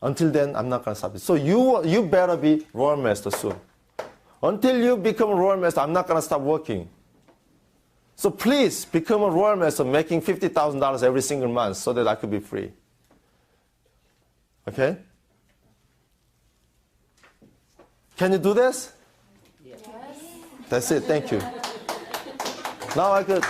Speaker 1: Until then, I'm not going to stop it. So you better be royal master soon. Until you become a royal master, I'm not going to stop working. So please become a royal master, making $50,000 every single month so that I could be free. Okay? Can you do this?
Speaker 3: Yes.
Speaker 1: That's it. Thank you. Now I could